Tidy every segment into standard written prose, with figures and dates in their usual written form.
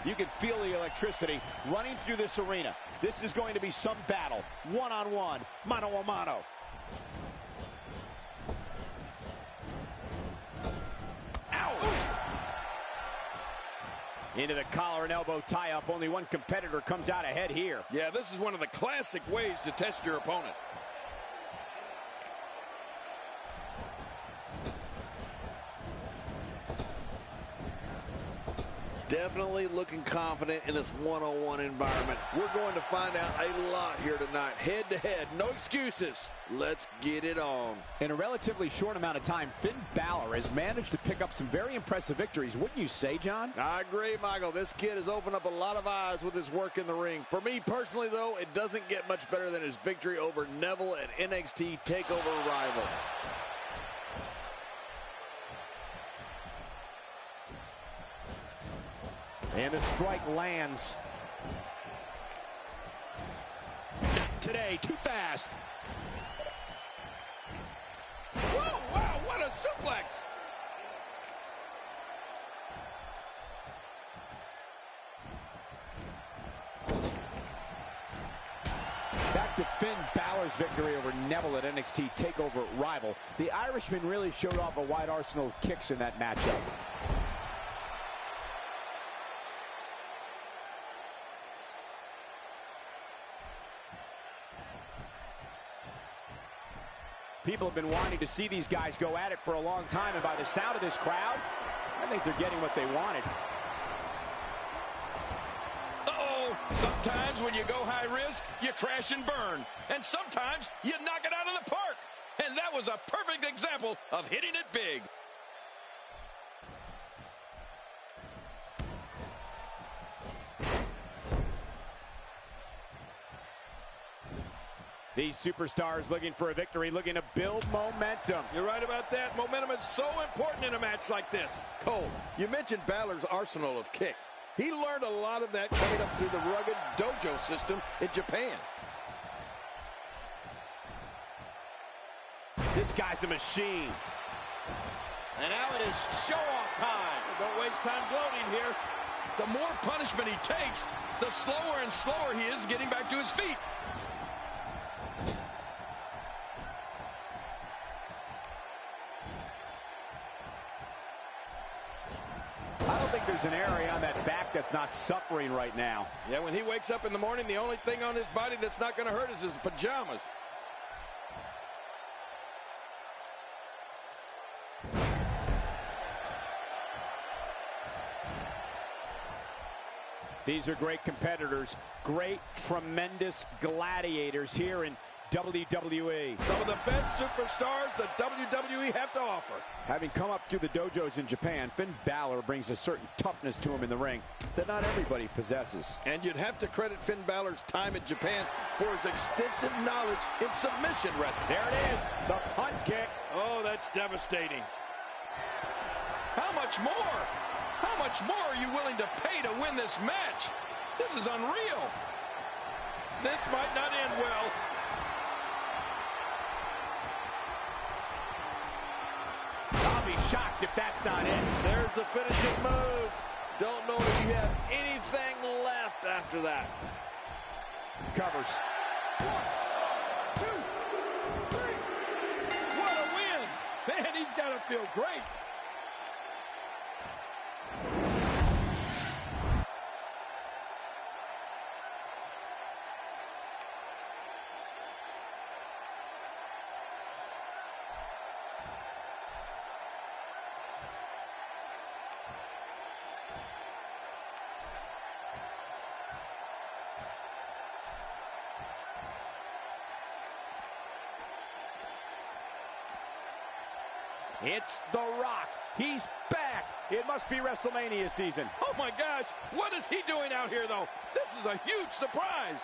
You can feel the electricity running through this arena. This is going to be some battle. One-on-one, mano-a-mano. Into the collar and elbow tie-up. Only one competitor comes out ahead here. Yeah, this is one of the classic ways to test your opponent. Definitely looking confident in this one-on-one environment. We're going to find out a lot here tonight. Head-to-head, no excuses. Let's get it on. In a relatively short amount of time, Finn Balor has managed to pick up some very impressive victories. Wouldn't you say, John? I agree, Michael. This kid has opened up a lot of eyes with his work in the ring. For me personally, though, it doesn't get much better than his victory over Neville at NXT TakeOver Rival. And the strike lands. Today, too fast. Whoa, wow, what a suplex. Back to Finn Balor's victory over Neville at NXT TakeOver Rival. The Irishman really showed off a wide arsenal of kicks in that matchup. People have been wanting to see these guys go at it for a long time, and by the sound of this crowd, I think they're getting what they wanted. Uh-oh, sometimes when you go high risk, you crash and burn. And sometimes you knock it out of the park. And that was a perfect example of hitting it big. These superstars looking for a victory, looking to build momentum. You're right about that. Momentum is so important in a match like this. Cole, you mentioned Balor's arsenal of kicks. He learned a lot of that coming up through the rugged dojo system in Japan. This guy's a machine. And now it is show-off time. Don't waste time gloating here. The more punishment he takes, the slower and slower he is getting back to his feet. I don't think there's an area on that back that's not suffering right now. Yeah, when he wakes up in the morning, the only thing on his body that's not going to hurt is his pajamas. These are great competitors, great, tremendous gladiators here in WWE. Some of the best superstars that WWE have to offer. Having come up through the dojos in Japan, Finn Balor brings a certain toughness to him in the ring that not everybody possesses. And you'd have to credit Finn Balor's time in Japan for his extensive knowledge in submission wrestling. There it is, the punt kick. Oh, that's devastating. How much more? How much more are you willing to pay to win this match? This is unreal. This might not end well. I'll be shocked if that's not it. There's the finishing move. Don't know if you have anything left after that. Covers. 1, 2, 3. What a win. Man, he's got to feel great. It's The Rock. He's back. It must be WrestleMania season. Oh my gosh, what is he doing out here though? This is a huge surprise.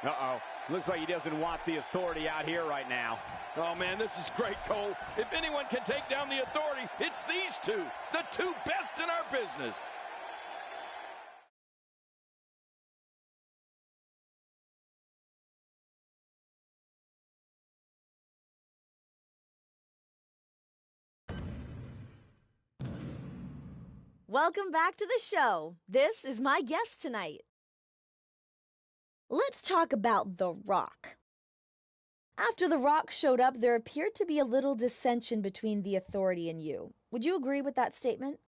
Uh-oh. Looks like he doesn't want the Authority out here right now. Oh, man, this is great, Cole. If anyone can take down the Authority, it's these two. The two best in our business. Welcome back to the show. This is my guest tonight. Let's talk about The Rock. After The Rock showed up, there appeared to be a little dissension between the Authority and you. Would you agree with that statement?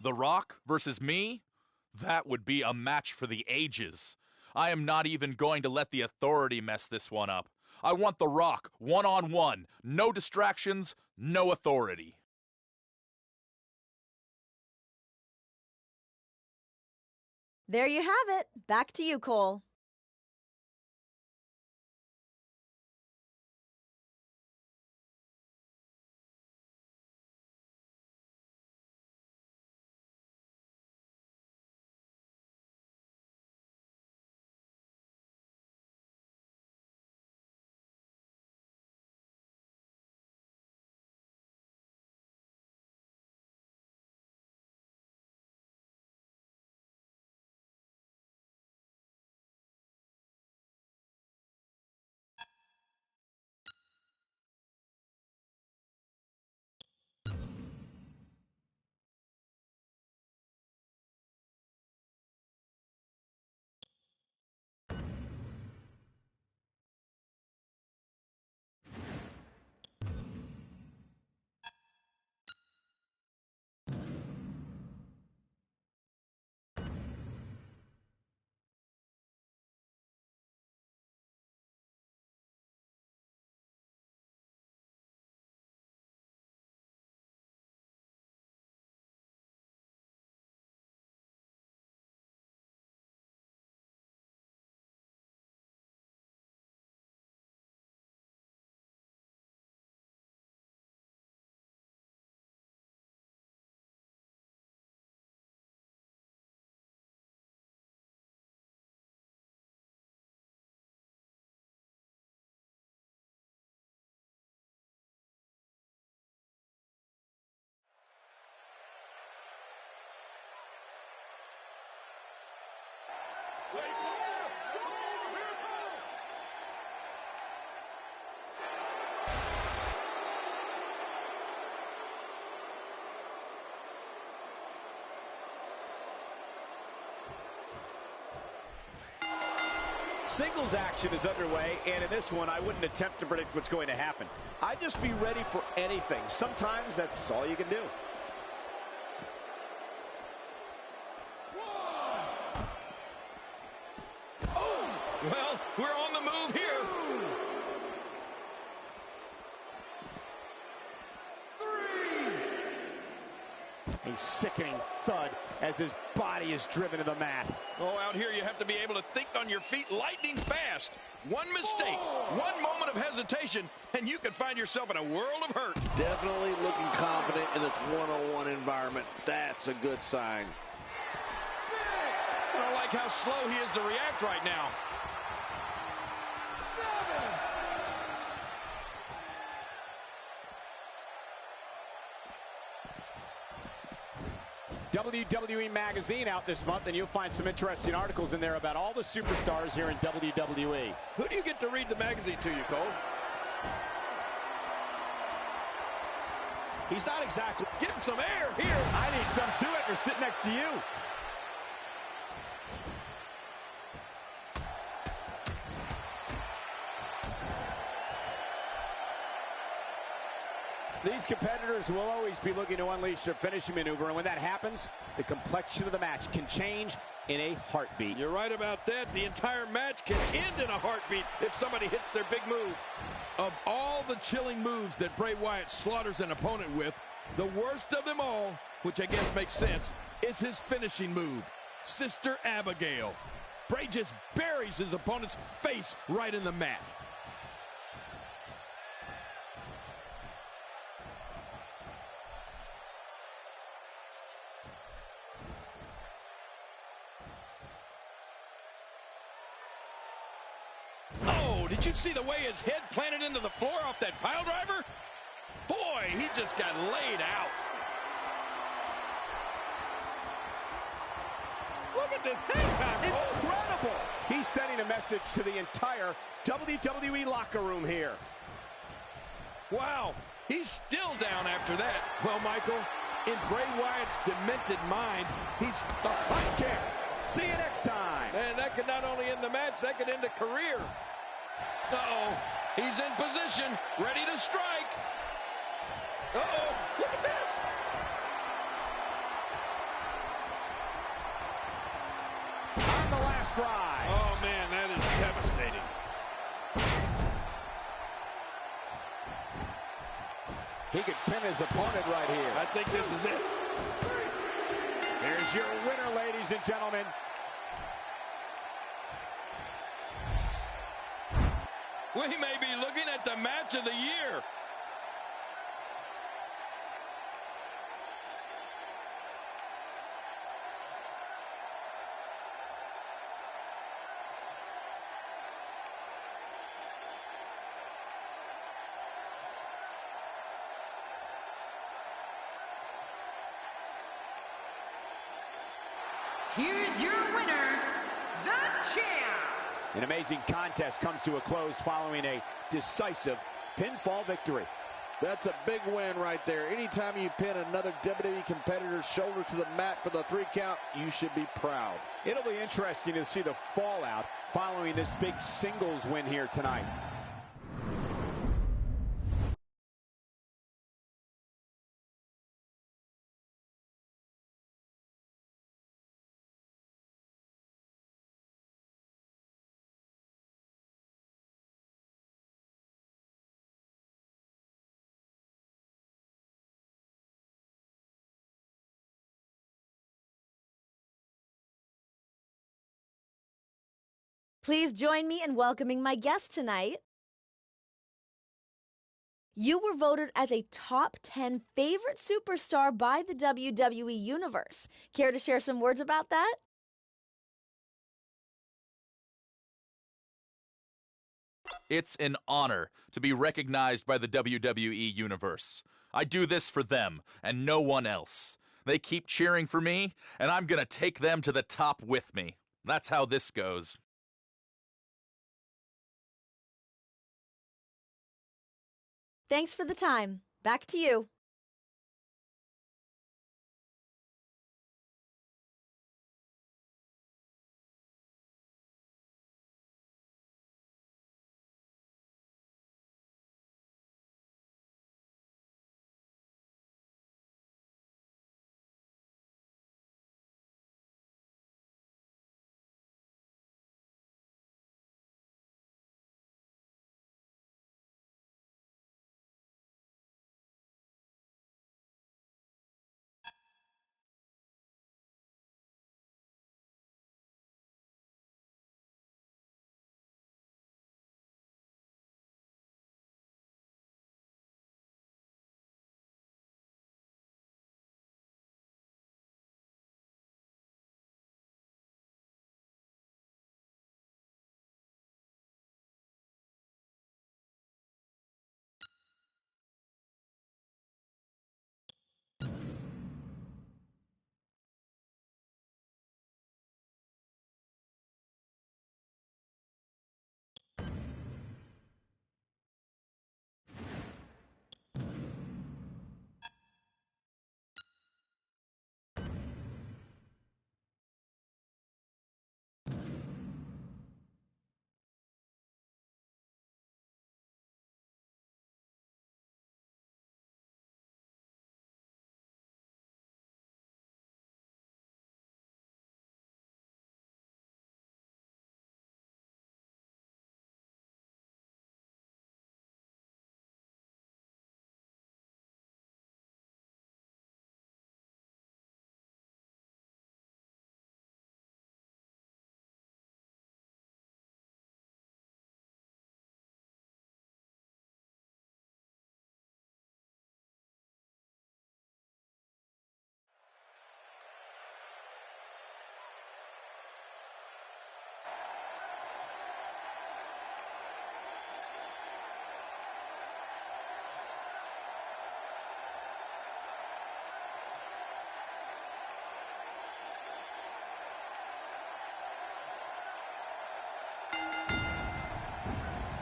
The Rock versus me? That would be a match for the ages. I am not even going to let the Authority mess this one up. I want The Rock one-on-one. No distractions, no Authority. There you have it. Back to you, Cole. Singles action is underway, and in this one, I wouldn't attempt to predict what's going to happen. I'd just be ready for anything. Sometimes that's all you can do. Oh, well, we're on the move here. A sickening thud as his body is driven to the mat. Oh, out here you have to be able to think on your feet lightning fast. One mistake, one moment of hesitation, and you can find yourself in a world of hurt. Definitely looking confident in this one-on-one environment. That's a good sign. I don't like how slow he is to react right now. WWE Magazine out this month, and you'll find some interesting articles in there about all the superstars here in WWE. Who do you get to read the magazine to you, Cole? He's not exactly... Give him some air here. I need some too after sitting next to you. These competitors will always be looking to unleash their finishing maneuver, and when that happens, the complexion of the match can change in a heartbeat. You're right about that. The entire match can end in a heartbeat if somebody hits their big move. Of all the chilling moves that Bray Wyatt slaughters an opponent with, the worst of them all, which I guess makes sense, is his finishing move, Sister Abigail. Bray just buries his opponent's face right in the mat. Oh, did you see the way his head planted into the floor off that pile driver? Boy, he just got laid out. Look at this hang time. Incredible! He's sending a message to the entire WWE locker room here. Wow, he's still down after that. Well, Michael, in Bray Wyatt's demented mind, he's a high kick. See you next time. And that could not only end the match, that could end a career. Uh-oh, he's in position, ready to strike. Uh-oh, look at this. On the last ride. Oh, man, that is devastating. He could pin his opponent right here. I think this is it. Here's your winner, ladies and gentlemen. We may be looking at the match of the year. Here's your winner, the champ. An amazing contest comes to a close following a decisive pinfall victory. That's a big win right there. Anytime you pin another WWE competitor's shoulder to the mat for the 3 count, you should be proud. It'll be interesting to see the fallout following this big singles win here tonight. Please join me in welcoming my guest tonight. You were voted as a top 10 favorite superstar by the WWE Universe. Care to share some words about that? It's an honor to be recognized by the WWE Universe. I do this for them and no one else. They keep cheering for me, and I'm gonna take them to the top with me. That's how this goes. Thanks for the time. Back to you.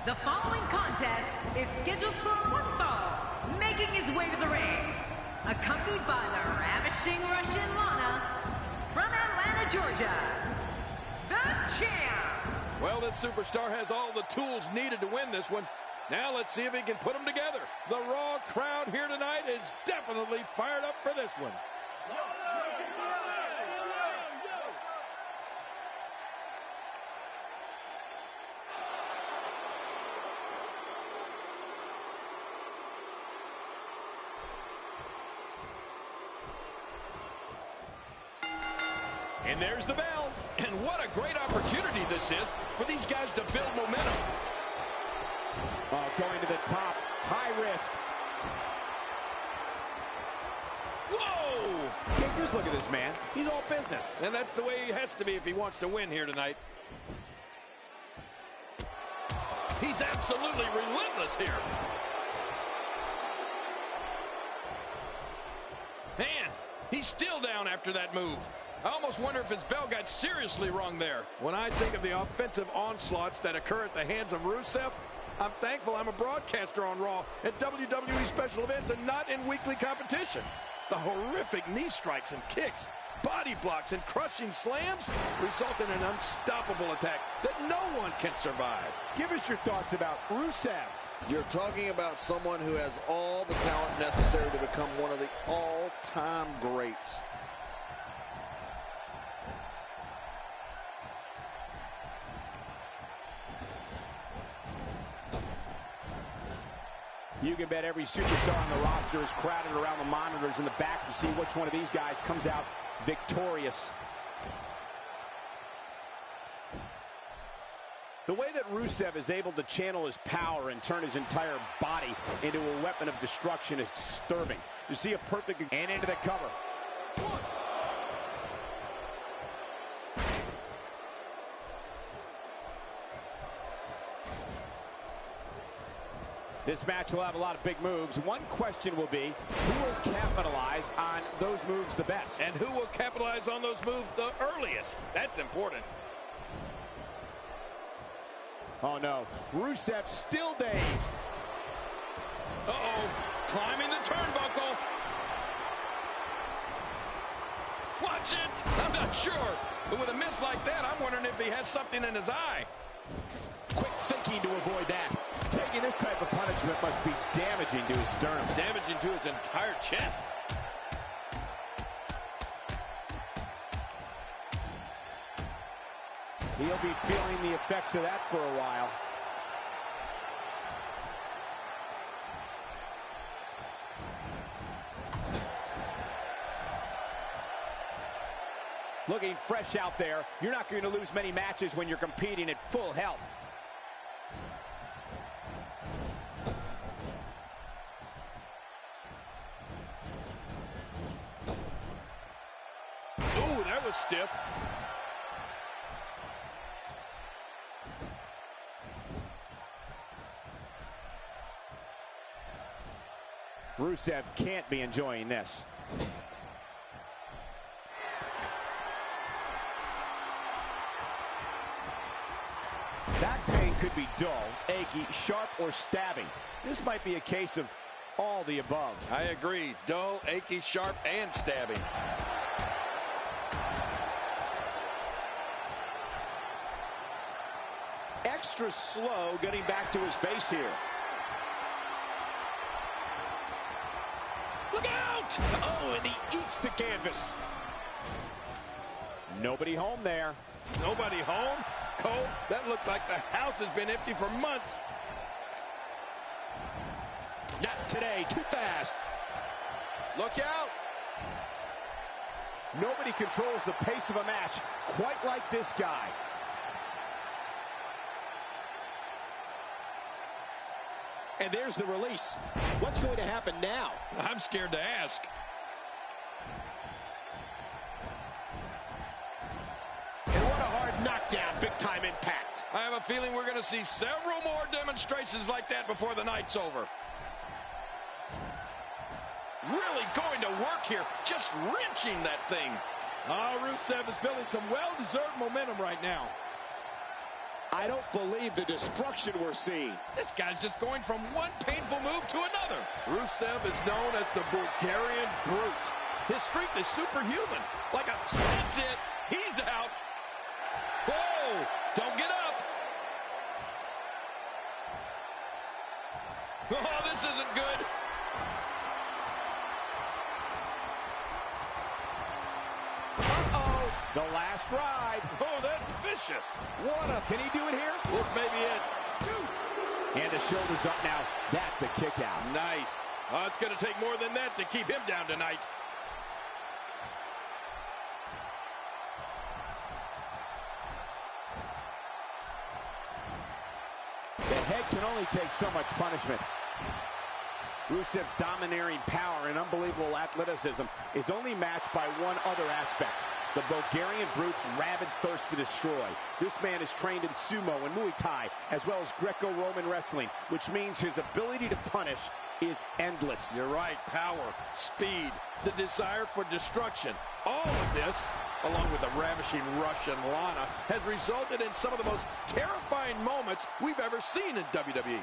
The following contest is scheduled for one fall, making his way to the ring, accompanied by the ravishing Russian Lana from Atlanta, Georgia, the champ. Well, this superstar has all the tools needed to win this one. Now let's see if he can put them together. The Raw crowd here tonight is definitely fired up for this one. And there's the bell. And what a great opportunity this is for these guys to build momentum. Going to the top, high risk. Whoa! Just look at this man. He's all business. And that's the way he has to be if he wants to win here tonight. He's absolutely relentless here. Man, he's still down after that move. I almost wonder if his bell got seriously wrong there. When I think of the offensive onslaughts that occur at the hands of Rusev, I'm thankful I'm a broadcaster on Raw at WWE special events and not in weekly competition. The horrific knee strikes and kicks, body blocks, and crushing slams result in an unstoppable attack that no one can survive. Give us your thoughts about Rusev. You're talking about someone who has all the talent necessary to become one of the all-time greats. You can bet every superstar on the roster is crowded around the monitors in the back to see which one of these guys comes out victorious. The way that Rusev is able to channel his power and turn his entire body into a weapon of destruction is disturbing. You see a perfect and into the cover. This match will have a lot of big moves. One question will be, who will capitalize on those moves the best? And who will capitalize on those moves the earliest? That's important. Oh no, Rusev still dazed. Uh-oh, climbing the turnbuckle. Watch it! I'm not sure, but with a miss like that, I'm wondering if he has something in his eye. Quick thinking to avoid that. Taking this type of punishment must be damaging to his sternum. Damaging to his entire chest. He'll be feeling the effects of that for a while. Looking fresh out there. You're not going to lose many matches when you're competing at full health. Ooh, that was stiff. Rusev can't be enjoying this. That pain could be dull, achy, sharp, or stabbing. This might be a case of all the above. I agree. Dull, achy, sharp, and stabbing. Extra slow getting back to his base here. Look out! Oh, and he eats the canvas. Nobody home there. Nobody home? Cole, that looked like the house has been empty for months. Not today, too fast. Look out. Nobody controls the pace of a match quite like this guy. And there's the release. What's going to happen now? I'm scared to ask. And what a hard knockdown, big-time impact. I have a feeling we're going to see several more demonstrations like that before the night's over. Really going to work here, just wrenching that thing. Rusev is building some well-deserved momentum right now. I don't believe the destruction we're seeing. This guy's just going from one painful move to another. Rusev is known as the Bulgarian Brute. His strength is superhuman. That's it. He's out. Whoa! Don't get up. Oh, this isn't good. Uh-oh. The last ride. Oh, that's vicious. Can he do it here? This may be it. And the shoulders up now. That's a kick out. Nice. Oh, it's going to take more than that to keep him down tonight. The head can only take so much punishment. Rusev's domineering power and unbelievable athleticism is only matched by one other aspect: the Bulgarian Brute's rabid thirst to destroy. This man is trained in sumo and Muay Thai, as well as Greco-Roman wrestling, which means his ability to punish is endless. You're right. Power, speed, the desire for destruction. All of this, along with the ravishing Russian Lana, has resulted in some of the most terrifying moments we've ever seen in WWE.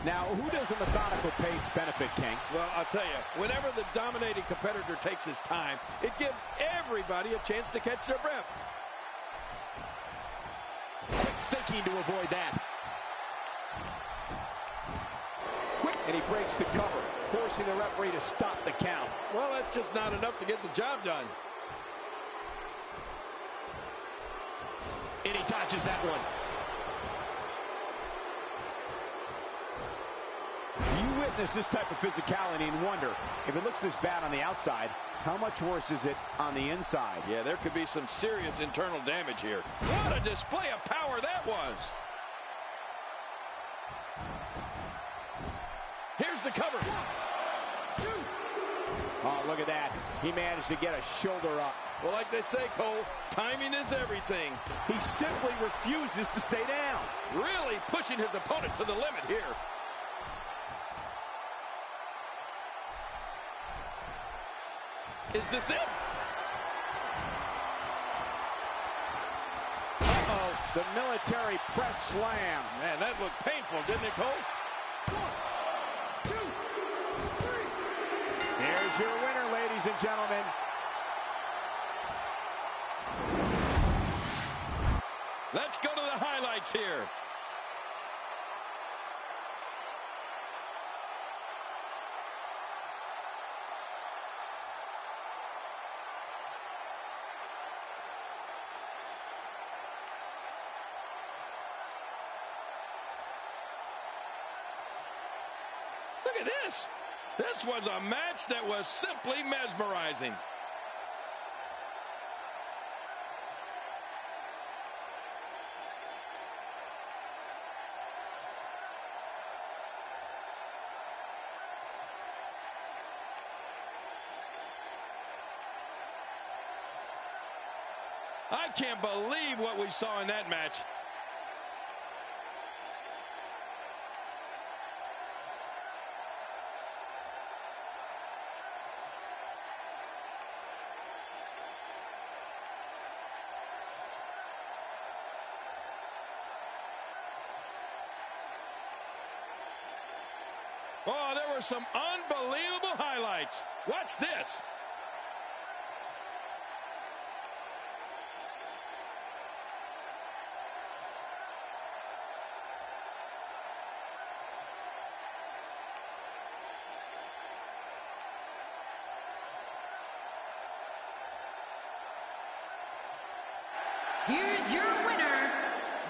Now, who does a methodical pace benefit, King? Well, I'll tell you, whenever the dominating competitor takes his time, it gives everybody a chance to catch their breath. Quick thinking to avoid that. Quick, and he breaks the cover, forcing the referee to stop the count. Well, that's just not enough to get the job done. And he dodges that one. You witness this type of physicality and wonder, if it looks this bad on the outside, how much worse is it on the inside? Yeah, there could be some serious internal damage here. What a display of power that was. Here's the cover. 1, 2. Oh, look at that. He managed to get a shoulder up. Well, like they say, Cole, timing is everything. He simply refuses to stay down. Really pushing his opponent to the limit here. Is this it? Uh-oh, the military press slam. Man, that looked painful, didn't it, Cole? 1, 2, 3. Here's your winner, ladies and gentlemen. Let's go to the highlights here. Look at this. This was a match that was simply mesmerizing. I can't believe what we saw in that match. Oh, there were some unbelievable highlights. Watch this. Here's your winner,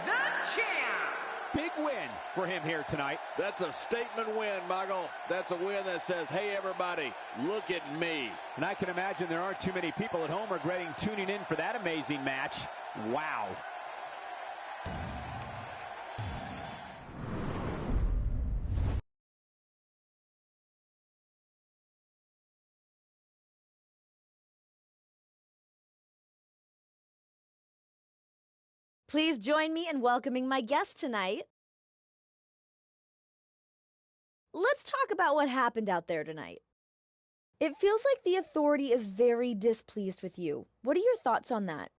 the champ. Big win for him here tonight. That's a statement win, Michael. That's a win that says, hey, everybody, look at me. And I can imagine there aren't too many people at home regretting tuning in for that amazing match. Wow. Please join me in welcoming my guest tonight, let's talk about what happened out there tonight. It feels like the Authority is very displeased with you. What are your thoughts on that?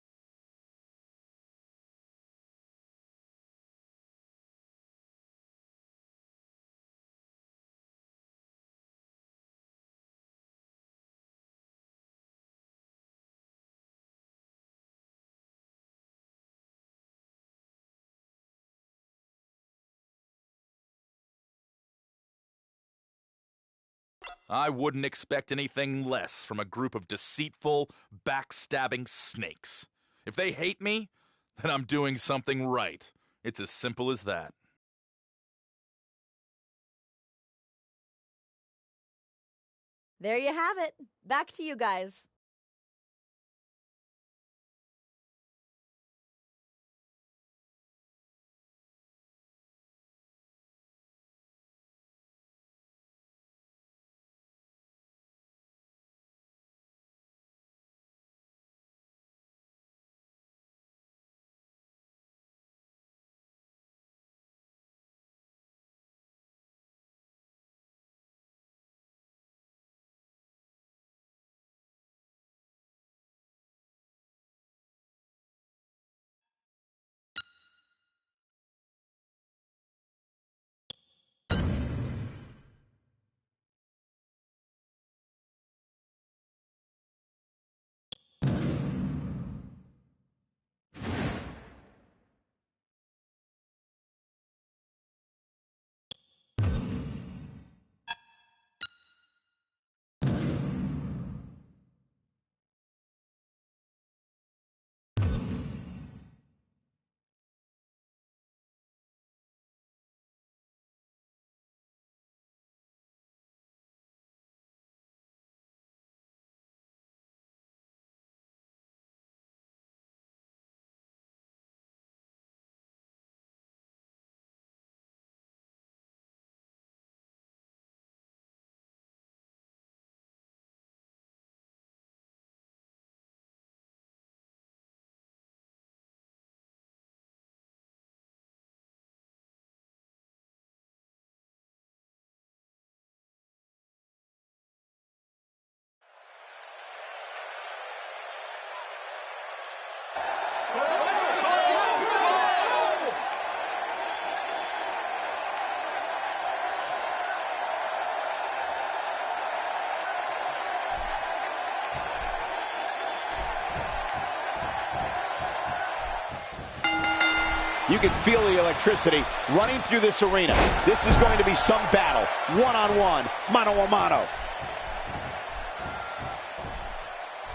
I wouldn't expect anything less from a group of deceitful, backstabbing snakes. If they hate me, then I'm doing something right. It's as simple as that. There you have it. Back to you guys. You can feel the electricity running through this arena. This is going to be some battle. One-on-one, mano-a-mano.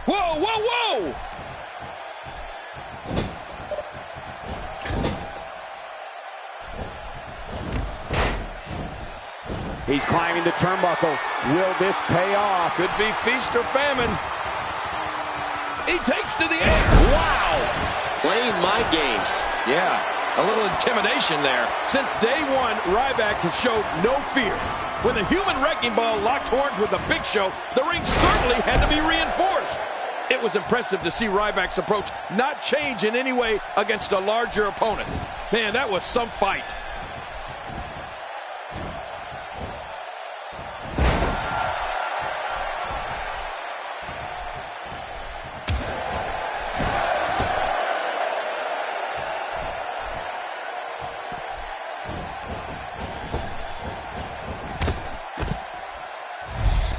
Whoa, whoa, whoa! He's climbing the turnbuckle. Will this pay off? Could be feast or famine. He takes to the air. Wow! Playing mind games. Yeah. A little intimidation there. Since day one, Ryback has showed no fear. When the human wrecking ball locked horns with the Big Show, the ring certainly had to be reinforced. It was impressive to see Ryback's approach not change in any way against a larger opponent. Man, that was some fight.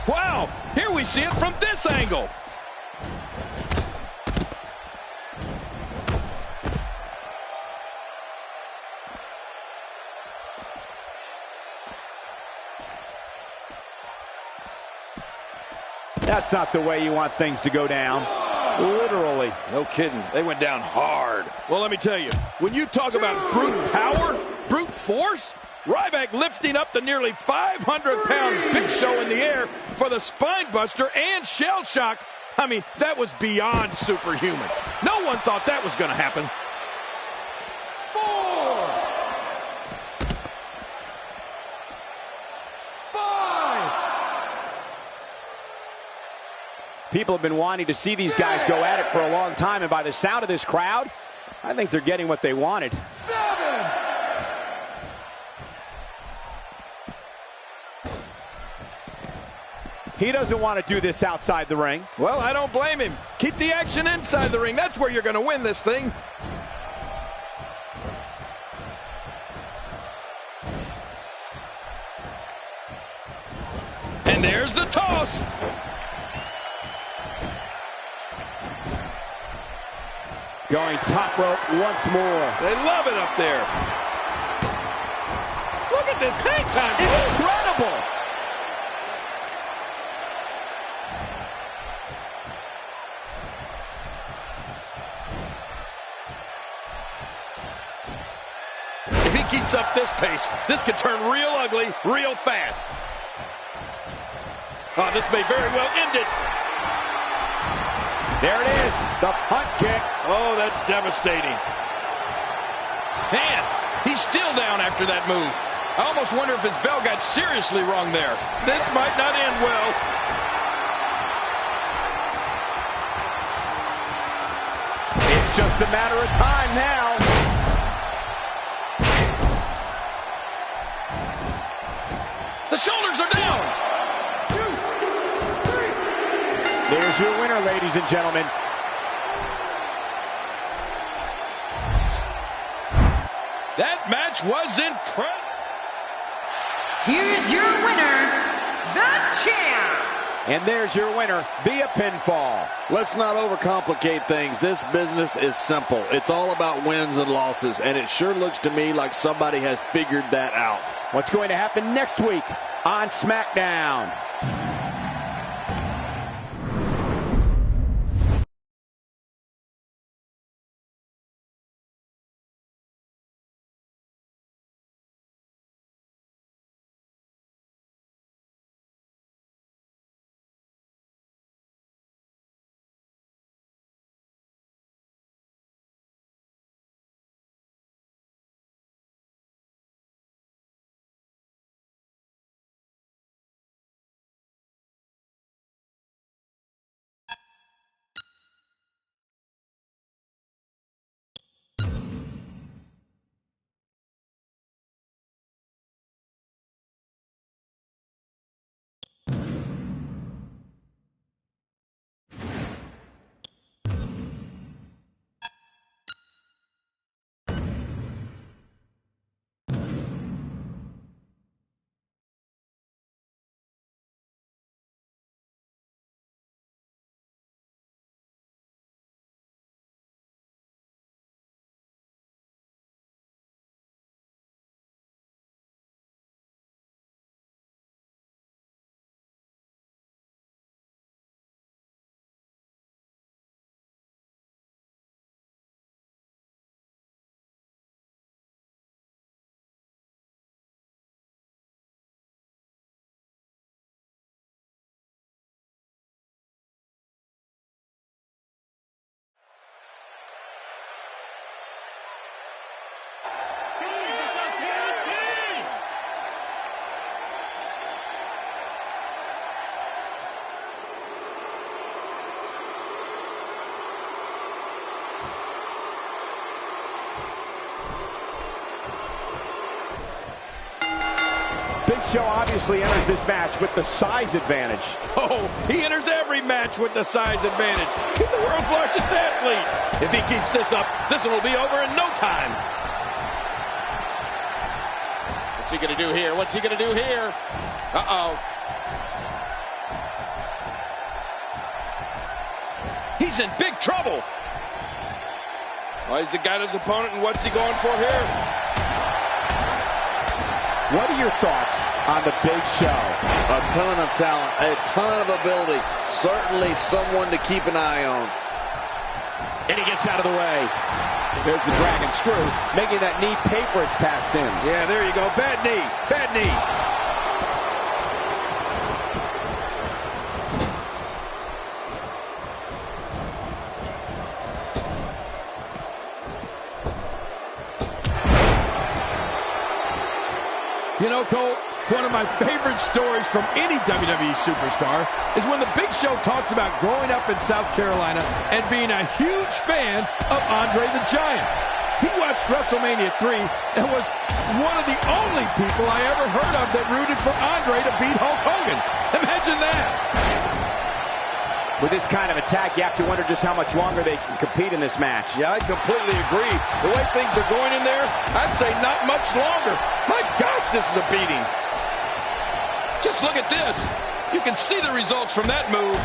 Wow, here we see it from this angle. That's not the way you want things to go down. Literally. No kidding. They went down hard. Well, let me tell you, when you talk about brute power, brute force, Ryback lifting up the nearly 500-pound Big Show in the air for the spine buster and shell shock. I mean, that was beyond superhuman. No one thought that was going to happen. 4, 5. People have been wanting to see these guys go at it for a long time, and by the sound of this crowd, I think they're getting what they wanted. 7. He doesn't want to do this outside the ring. Well, I don't blame him. Keep the action inside the ring. That's where you're going to win this thing. And there's the toss. Going top rope once more. They love it up there. Look at this hang time. Incredible. If he keeps up this pace, this could turn real ugly real fast. Oh, this may very well end it. There it is, the punt kick. Oh, that's devastating. Man, he's still down after that move. I almost wonder if his bell got seriously wrong there. This might not end well. It's just a matter of time now. The shoulders are down. There's your winner, ladies and gentlemen. That match was incredible. Here's your winner, the champ. And there's your winner via pinfall. Let's not overcomplicate things. This business is simple. It's all about wins and losses, and it sure looks to me like somebody has figured that out. What's going to happen next week on SmackDown? Big Show obviously enters this match with the size advantage. Oh, he enters every match with the size advantage. He's the world's largest athlete. If he keeps this up, this one will be over in no time. What's he going to do here? What's he going to do here? Uh-oh. He's in big trouble. Oh, he's got his opponent, and what's he going for here? What are your thoughts on the Big Show? A ton of talent, a ton of ability. Certainly someone to keep an eye on. And he gets out of the way. There's the Dragon Screw, making that knee pay for its past sins. Yeah, there you go. Bad knee. Bad knee. You know, Cole, one of my favorite stories from any WWE superstar is when the Big Show talks about growing up in South Carolina and being a huge fan of Andre the Giant. He watched WrestleMania 3 and was one of the only people I ever heard of that rooted for Andre to beat Hulk Hogan. Imagine Imagine that. With this kind of attack, you have to wonder just how much longer they can compete in this match. Yeah, I completely agree. The way things are going in there, I'd say not much longer. My gosh, this is a beating. Just look at this. You can see the results from that move.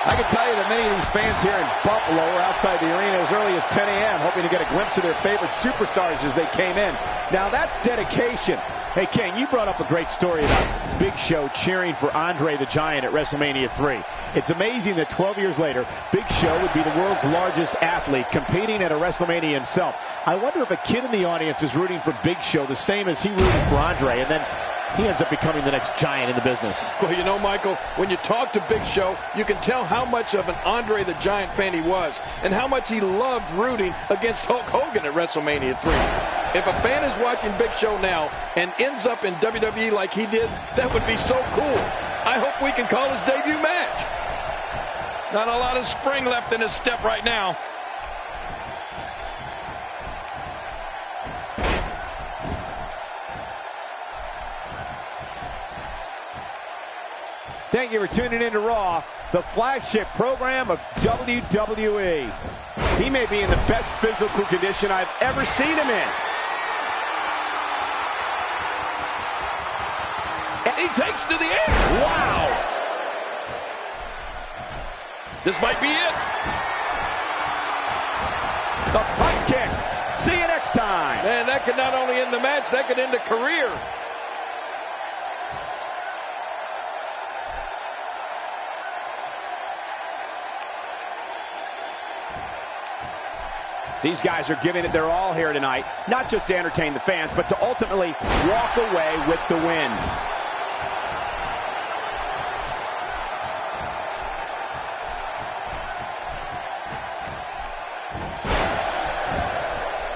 I can tell you that many of these fans here in Buffalo were outside the arena as early as 10 a.m. hoping to get a glimpse of their favorite superstars as they came in. Now that's dedication. Hey, King, you brought up a great story about Big Show cheering for Andre the Giant at WrestleMania 3. It's amazing that 12 years later, Big Show would be the world's largest athlete competing at a WrestleMania himself. I wonder if a kid in the audience is rooting for Big Show the same as he rooted for Andre, and then he ends up becoming the next giant in the business. Well, you know, Michael, when you talk to Big Show, you can tell how much of an Andre the Giant fan he was and how much he loved rooting against Hulk Hogan at WrestleMania 3. If a fan is watching Big Show now and ends up in WWE like he did, that would be so cool. I hope we can call his debut match. Not a lot of spring left in his step right now. Thank you for tuning in to Raw, the flagship program of WWE. He may be in the best physical condition I've ever seen him in. And he takes to the air. Wow! This might be it. The punt kick. See you next time. Man, that could not only end the match, that could end a career. These guys are giving it their all here tonight, not just to entertain the fans, but to ultimately walk away with the win.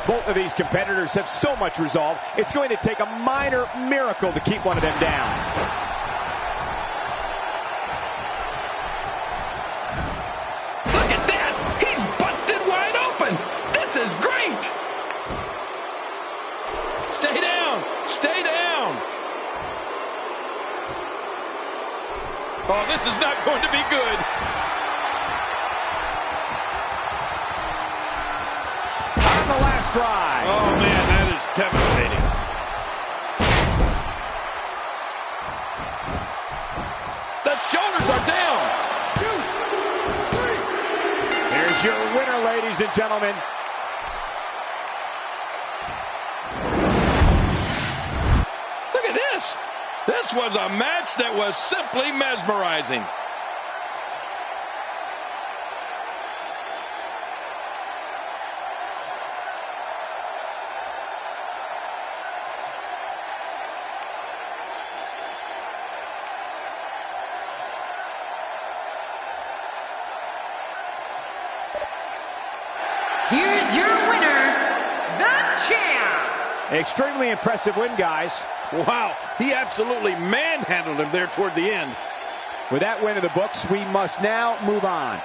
Both of these competitors have so much resolve, it's going to take a minor miracle to keep one of them down. Oh, this is not going to be good. On the last drive. Oh, man, that is devastating. The shoulders are down. 2, 3. Here's your winner, ladies and gentlemen. Look at this. This was a match that was simply mesmerizing. Here's your winner, the champ. Extremely impressive win, guys. Wow, he absolutely manhandled him there toward the end. With that win in the books, we must now move on.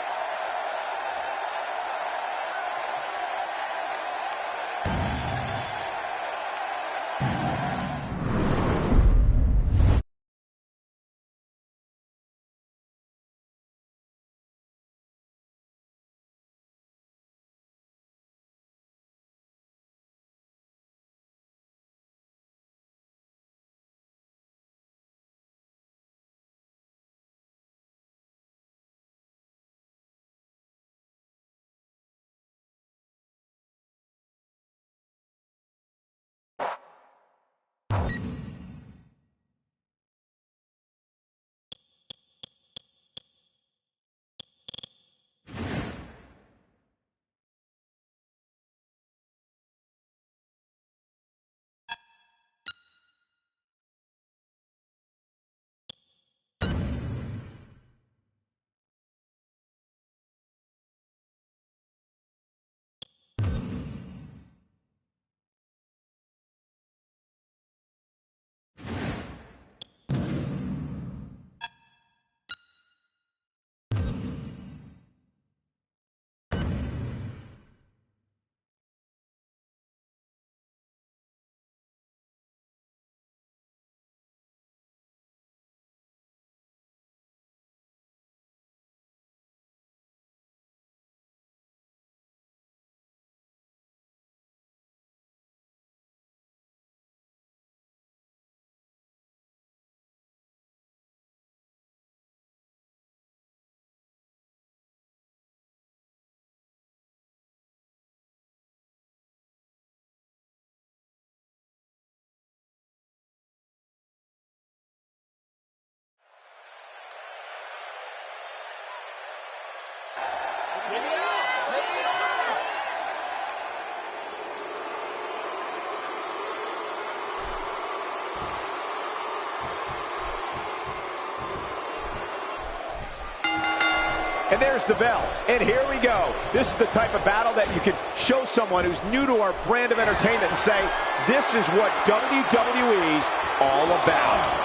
And there's the bell. And here we go. This is the type of battle that you can show someone who's new to our brand of entertainment and say, this is what WWE's all about.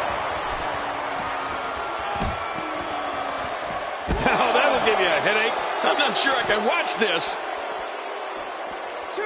Oh, that'll give you a headache. I'm not sure I can watch this. 2.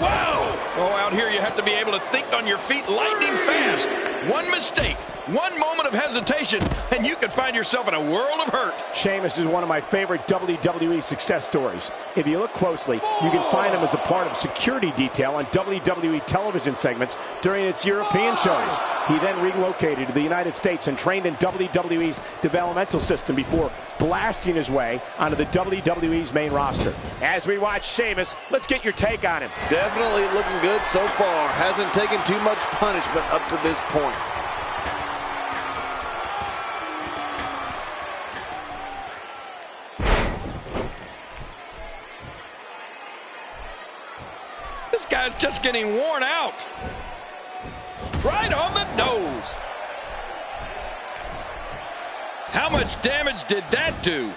Wow! Oh, out here you have to be able to think on your feet lightning fast. One mistake, one moment of hesitation, and you can find yourself in a world of hurt. Sheamus is one of my favorite WWE success stories. If you look closely, you can find him as a part of security detail on WWE television segments during its European shows. He then relocated to the United States and trained in WWE's developmental system before blasting his way onto the WWE's main roster. As we watch Sheamus, let's get your take on him. Definitely looking good so far. Hasn't taken too much punishment up to this point. This guy's just getting worn out. Right on the nose. How much damage did that do?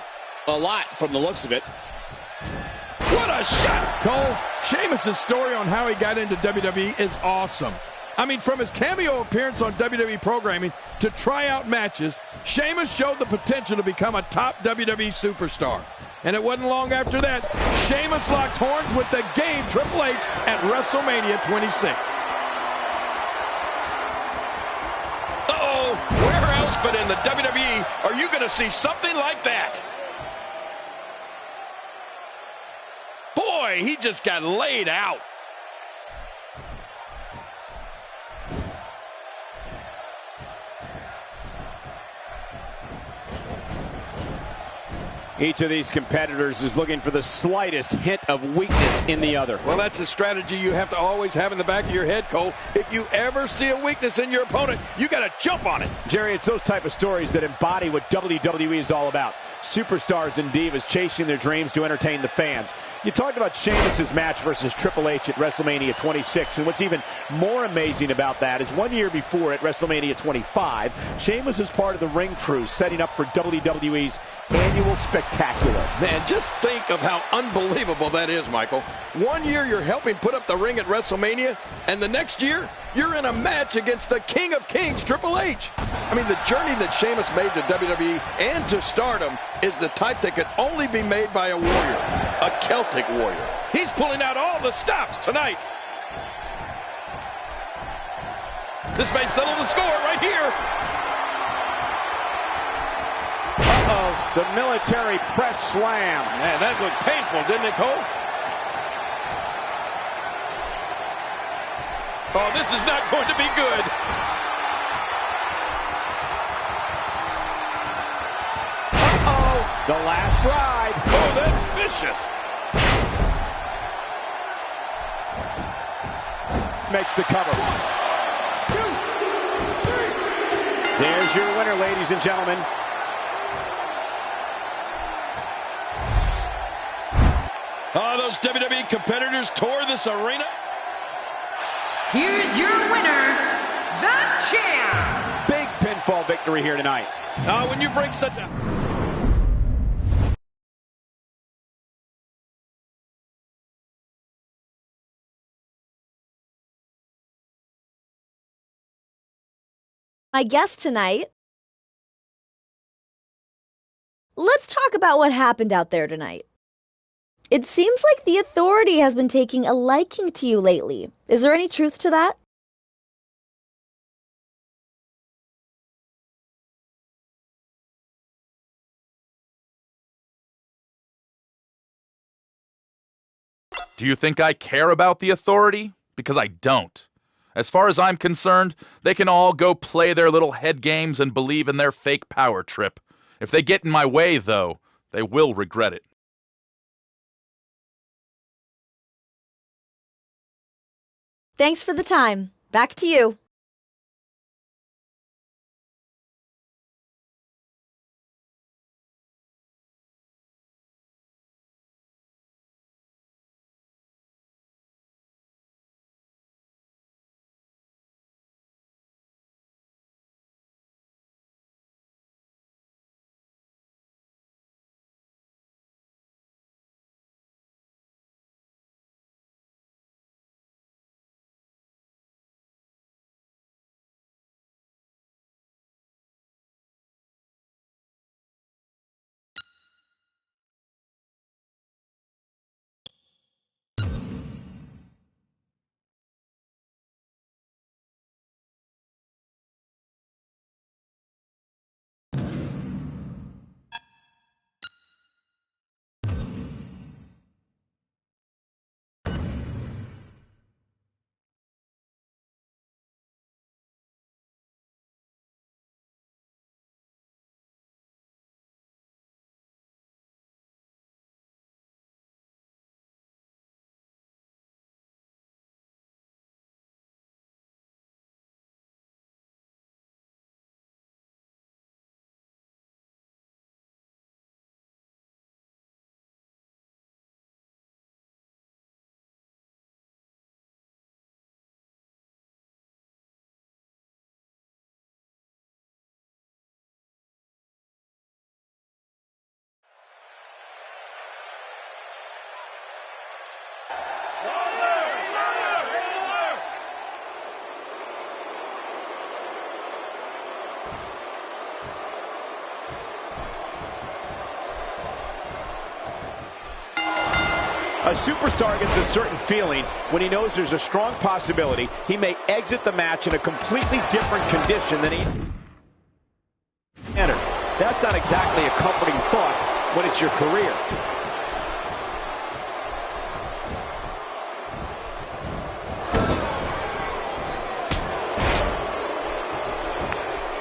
A lot from the looks of it. What a shot! Cole, Sheamus' story on how he got into WWE is awesome. I mean, from his cameo appearance on WWE programming to tryout matches, Sheamus showed the potential to become a top WWE superstar. And it wasn't long after that, Sheamus locked horns with the game Triple H at WrestleMania 26. Uh-oh, where else but in the WWE are you going to see something like that? Boy, he just got laid out. Each of these competitors is looking for the slightest hint of weakness in the other. Well, that's a strategy you have to always have in the back of your head, Cole. If you ever see a weakness in your opponent, you got to jump on it. Jerry, it's those type of stories that embody what WWE is all about. Superstars and divas chasing their dreams to entertain the fans. You talked about Sheamus' match versus Triple H at WrestleMania 26, and what's even more amazing about that is 1 year before at WrestleMania 25, Sheamus was part of the ring crew setting up for WWE's annual spectacular. Man, just think of how unbelievable that is, Michael. 1 year you're helping put up the ring at WrestleMania, and the next year you're in a match against the King of Kings, Triple H. I mean, the journey that Sheamus made to WWE and to stardom is the type that could only be made by a warrior, a Celtic warrior. He's pulling out all the stops tonight. This may settle the score right here. Uh-oh, the military press slam. Man, that looked painful, didn't it, Cole? Oh, this is not going to be good. Uh-oh, the last ride. Oh, that's vicious. Makes the cover. 1, 2, 3. There's your winner, ladies and gentlemen. Oh, those WWE competitors tore this arena. Here's your winner, the champ. Big pinfall victory here tonight. When you bring such a... My guest tonight. Let's talk about what happened out there tonight. It seems like the Authority has been taking a liking to you lately. Is there any truth to that? Do you think I care about the Authority? Because I don't. As far as I'm concerned, they can all go play their little head games and believe in their fake power trip. If they get in my way, though, they will regret it. Thanks for the time. Back to you. A superstar gets a certain feeling when he knows there's a strong possibility he may exit the match in a completely different condition than he entered. That's not exactly a comforting thought when it's your career.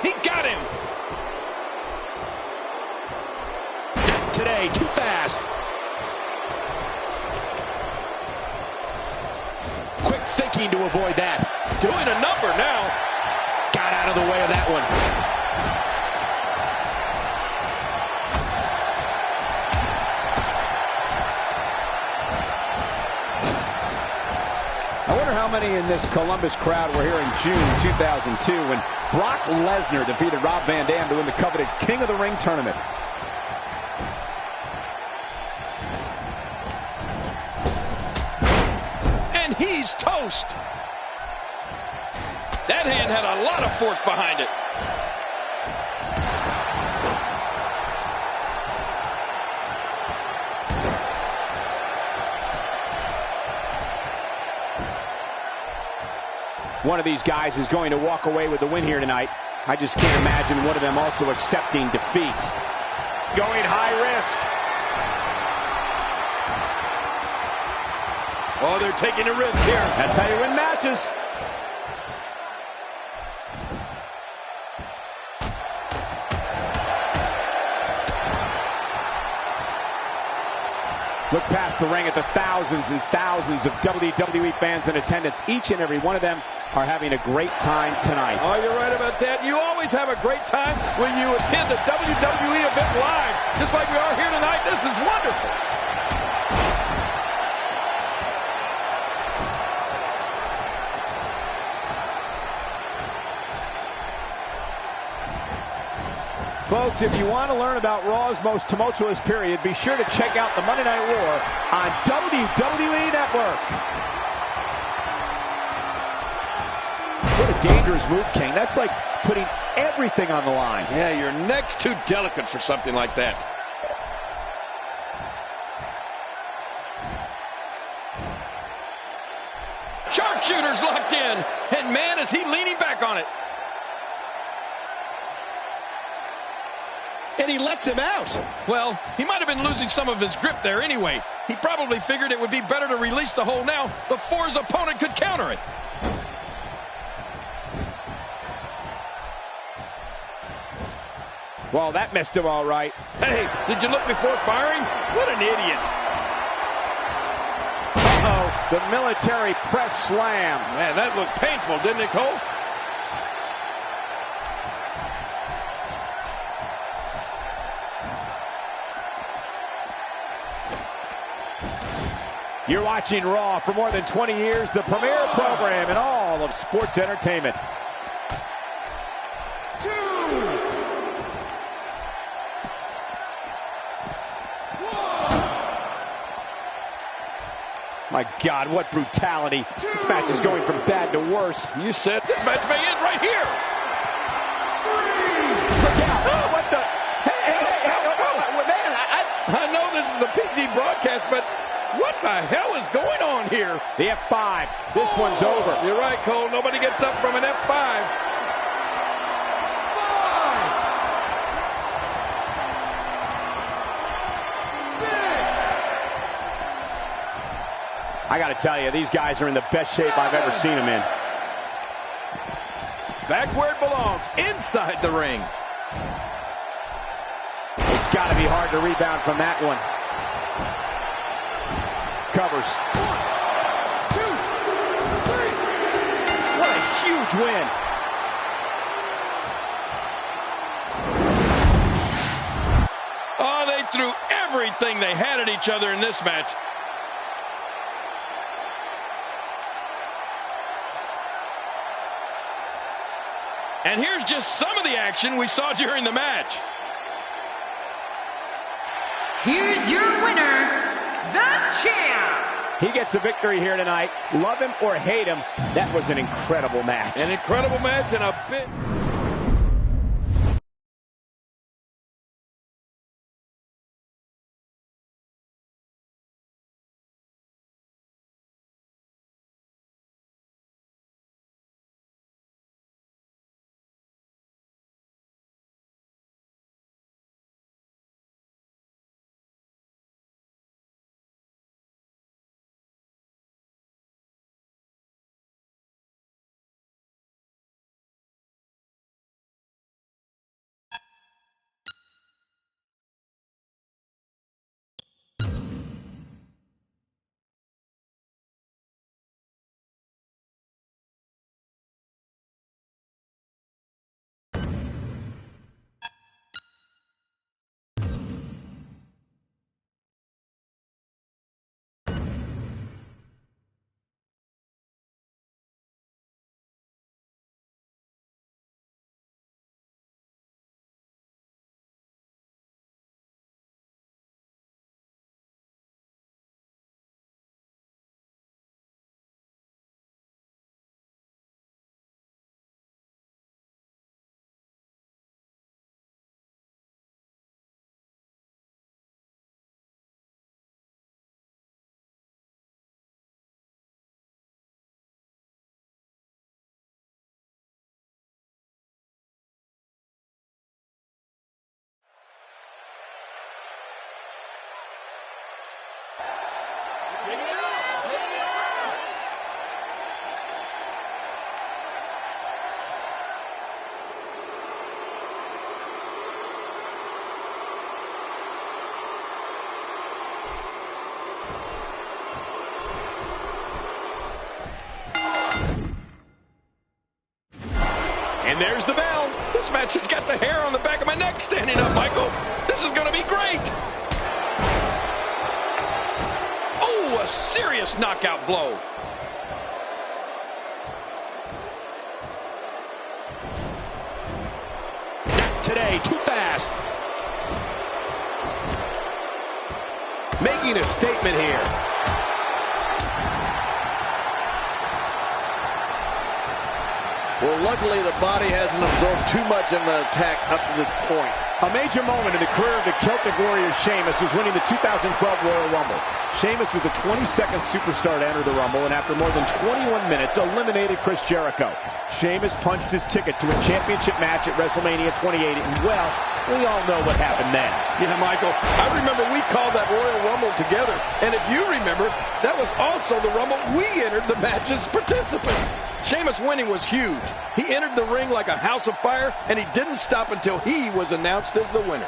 He got him! Not today, too fast. Quick thinking to avoid that. Doing a number now. Got out of the way of that one. I wonder how many in this Columbus crowd were here in June 2002 when Brock Lesnar defeated Rob Van Dam to win the coveted King of the Ring tournament. And he's toast. That hand had a lot of force behind it. One of these guys is going to walk away with the win here tonight. I just can't imagine one of them also accepting defeat. Going high risk. Oh, they're taking a risk here. That's how you win matches. Look past the ring at the thousands and thousands of WWE fans in attendance. Each and every one of them are having a great time tonight. Oh, you're right about that. You always have a great time when you attend the WWE event live, just like we are here tonight. This is wonderful. Folks, if you want to learn about Raw's most tumultuous period, be sure to check out the Monday Night War on WWE Network. What a dangerous move, King. That's like putting everything on the line. Yeah, your neck's too delicate for something like that. Sharpshooter's locked in, and man, is he leaning back on it. And he lets him out. Well, he might have been losing some of his grip there anyway. He probably figured it would be better to release the hold now before his opponent could counter it. Well, that missed him all right. Hey, did you look before firing? What an idiot. Uh-oh, the military press slam. Man, that looked painful, didn't it, Cole? You're watching Raw. For more than 20 years, the premier program in all of sports entertainment. My God, what brutality. This match is going from bad to worse. You said this match may end right here. Look out. Oh, what the? Hey, man, I know this is the PG broadcast, but what the hell is going on here? The F5. This one's over. You're right, Cole. Nobody gets up from an F5. I got to tell you, these guys are in the best shape I've ever seen them in. Back where it belongs, inside the ring. It's got to be hard to rebound from that one. Covers. 1, 2, 3. What a huge win. Oh, they threw everything they had at each other in this match. And here's just some of the action we saw during the match. Here's your winner, the champ. He gets a victory here tonight. Love him or hate him, that was an incredible match. An incredible match and a bit... And there's the bell. This match has got the hair on the back of my neck standing up, Michael. This is going to be great. Oh, a serious knockout blow. Not today, too fast. Making a statement here. Well, luckily the body hasn't absorbed too much of an attack up to this point. A major moment in the career of the Celtic Warrior Sheamus was winning the 2012 Royal Rumble. Sheamus was the 22nd superstar to enter the Rumble, and after more than 21 minutes, eliminated Chris Jericho. Sheamus punched his ticket to a championship match at WrestleMania 28, and well, we all know what happened then. Yeah, Michael, I remember we called that Royal Rumble together, and if you remember, that was also the Rumble we entered the match as participants. Sheamus winning was huge. He entered the ring like a house of fire, and he didn't stop until he was announced as the winner.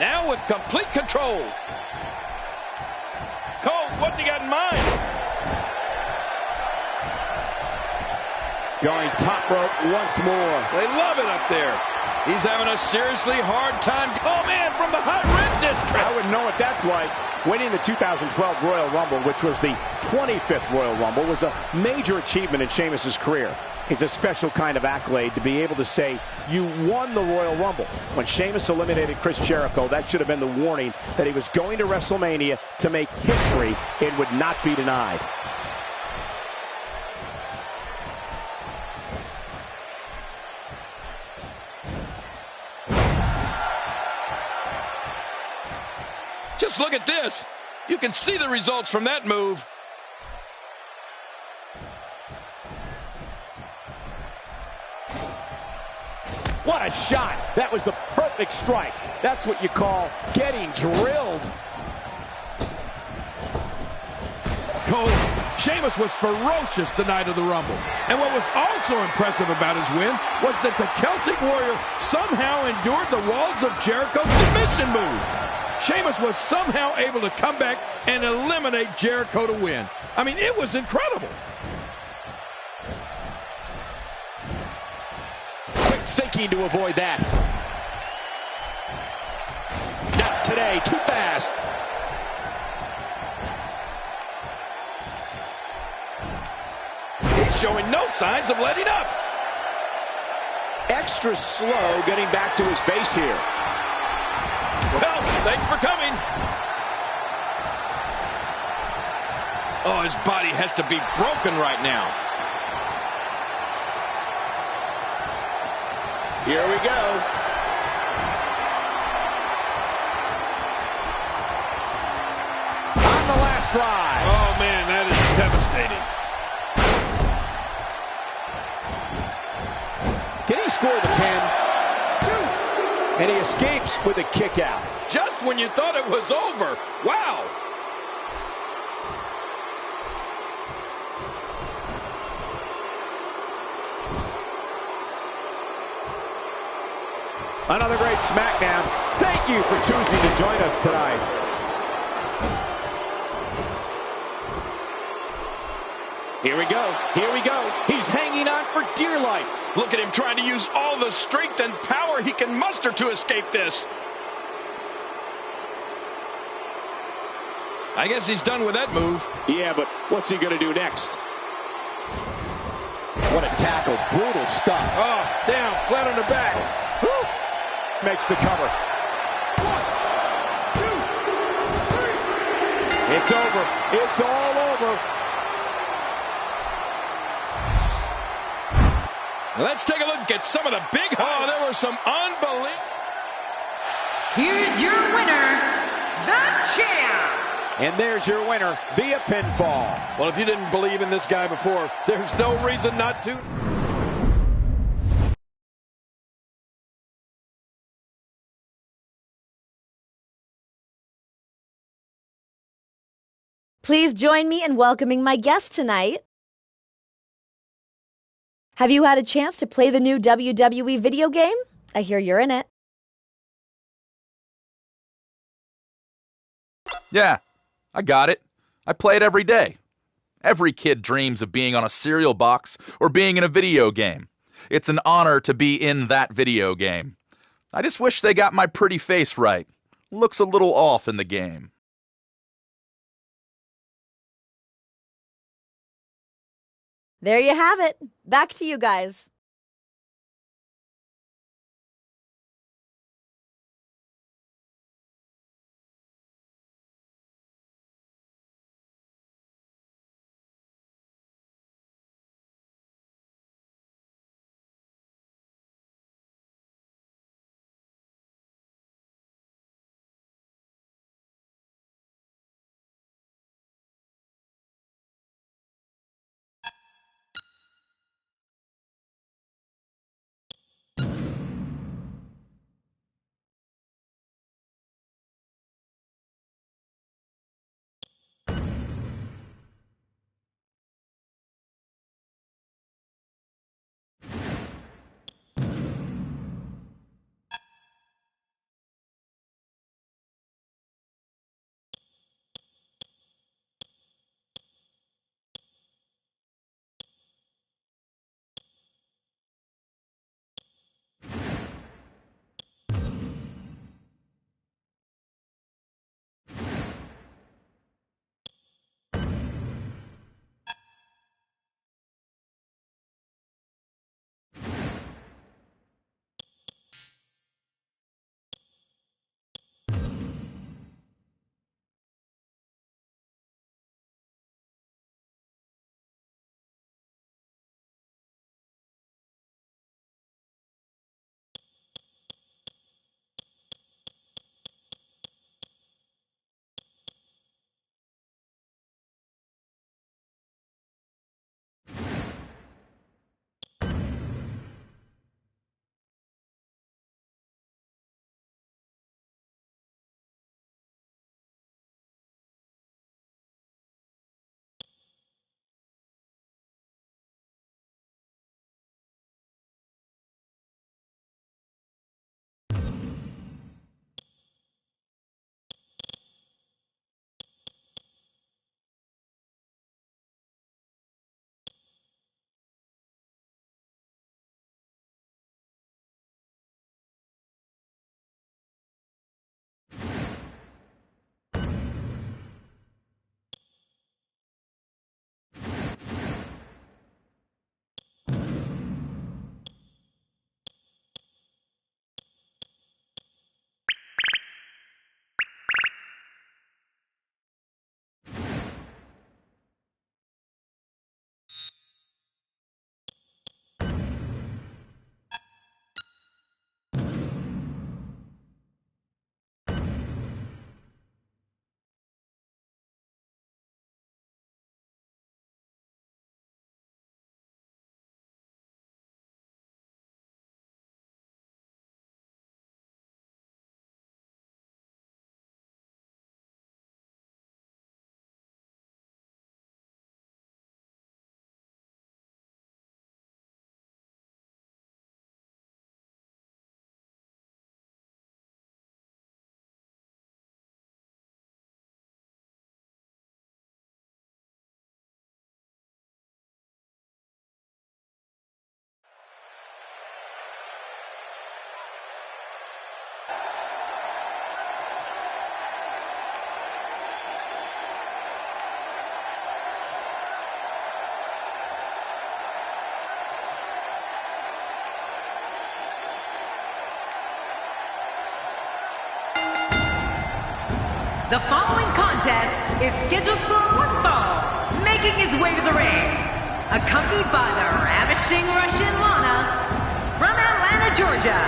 Now with complete control. Cole, what's he got in mind? Going top rope once more. They love it up there. He's having a seriously hard time. Oh, man, from the high rim district. I wouldn't know what that's like. Winning the 2012 Royal Rumble, which was the 25th Royal Rumble, was a major achievement in Sheamus' career. It's a special kind of accolade to be able to say you won the Royal Rumble. When Sheamus eliminated Chris Jericho, that should have been the warning that he was going to WrestleMania to make history. It would not be denied. Just look at this. You can see the results from that move. What a shot. That was the perfect strike. That's what you call getting drilled. Cole, Sheamus was ferocious the night of the Rumble. And what was also impressive about his win was that the Celtic Warrior somehow endured the walls of Jericho's submission move. Sheamus was somehow able to come back and eliminate Jericho to win. I mean, it was incredible. Quick thinking to avoid that. Not today, too fast. He's showing no signs of letting up. Extra slow getting back to his base here. Well, thanks for coming. Oh, his body has to be broken right now. Here we go. On the last ride. Oh, man, that is devastating. Can he score the pin? And he escapes with a kick out. Just when you thought it was over. Wow. Another great SmackDown. Thank you for choosing to join us tonight. Here we go. Here we go. He's hanging on for dear life. Look at him trying to use all the strength and power he can muster to escape this. I guess he's done with that move. Yeah, but what's he going to do next? What a tackle. Brutal stuff. Oh, down, flat on the back. Woo! Makes the cover. 1, 2, 3. It's over. It's all over. Let's take a look at some of the big highlights. Oh, there were some unbelievable. Here's your winner, the champ. And there's your winner via pinfall. Well, if you didn't believe in this guy before, there's no reason not to. Please join me in welcoming my guest tonight. Have you had a chance to play the new WWE video game? I hear you're in it. Yeah, I got it. I play it every day. Every kid dreams of being on a cereal box or being in a video game. It's an honor to be in that video game. I just wish they got my pretty face right. Looks a little off in the game. There you have it. Back to you guys. The following contest is scheduled for one fall, making his way to the ring, accompanied by the ravishing Russian Lana from Atlanta, Georgia,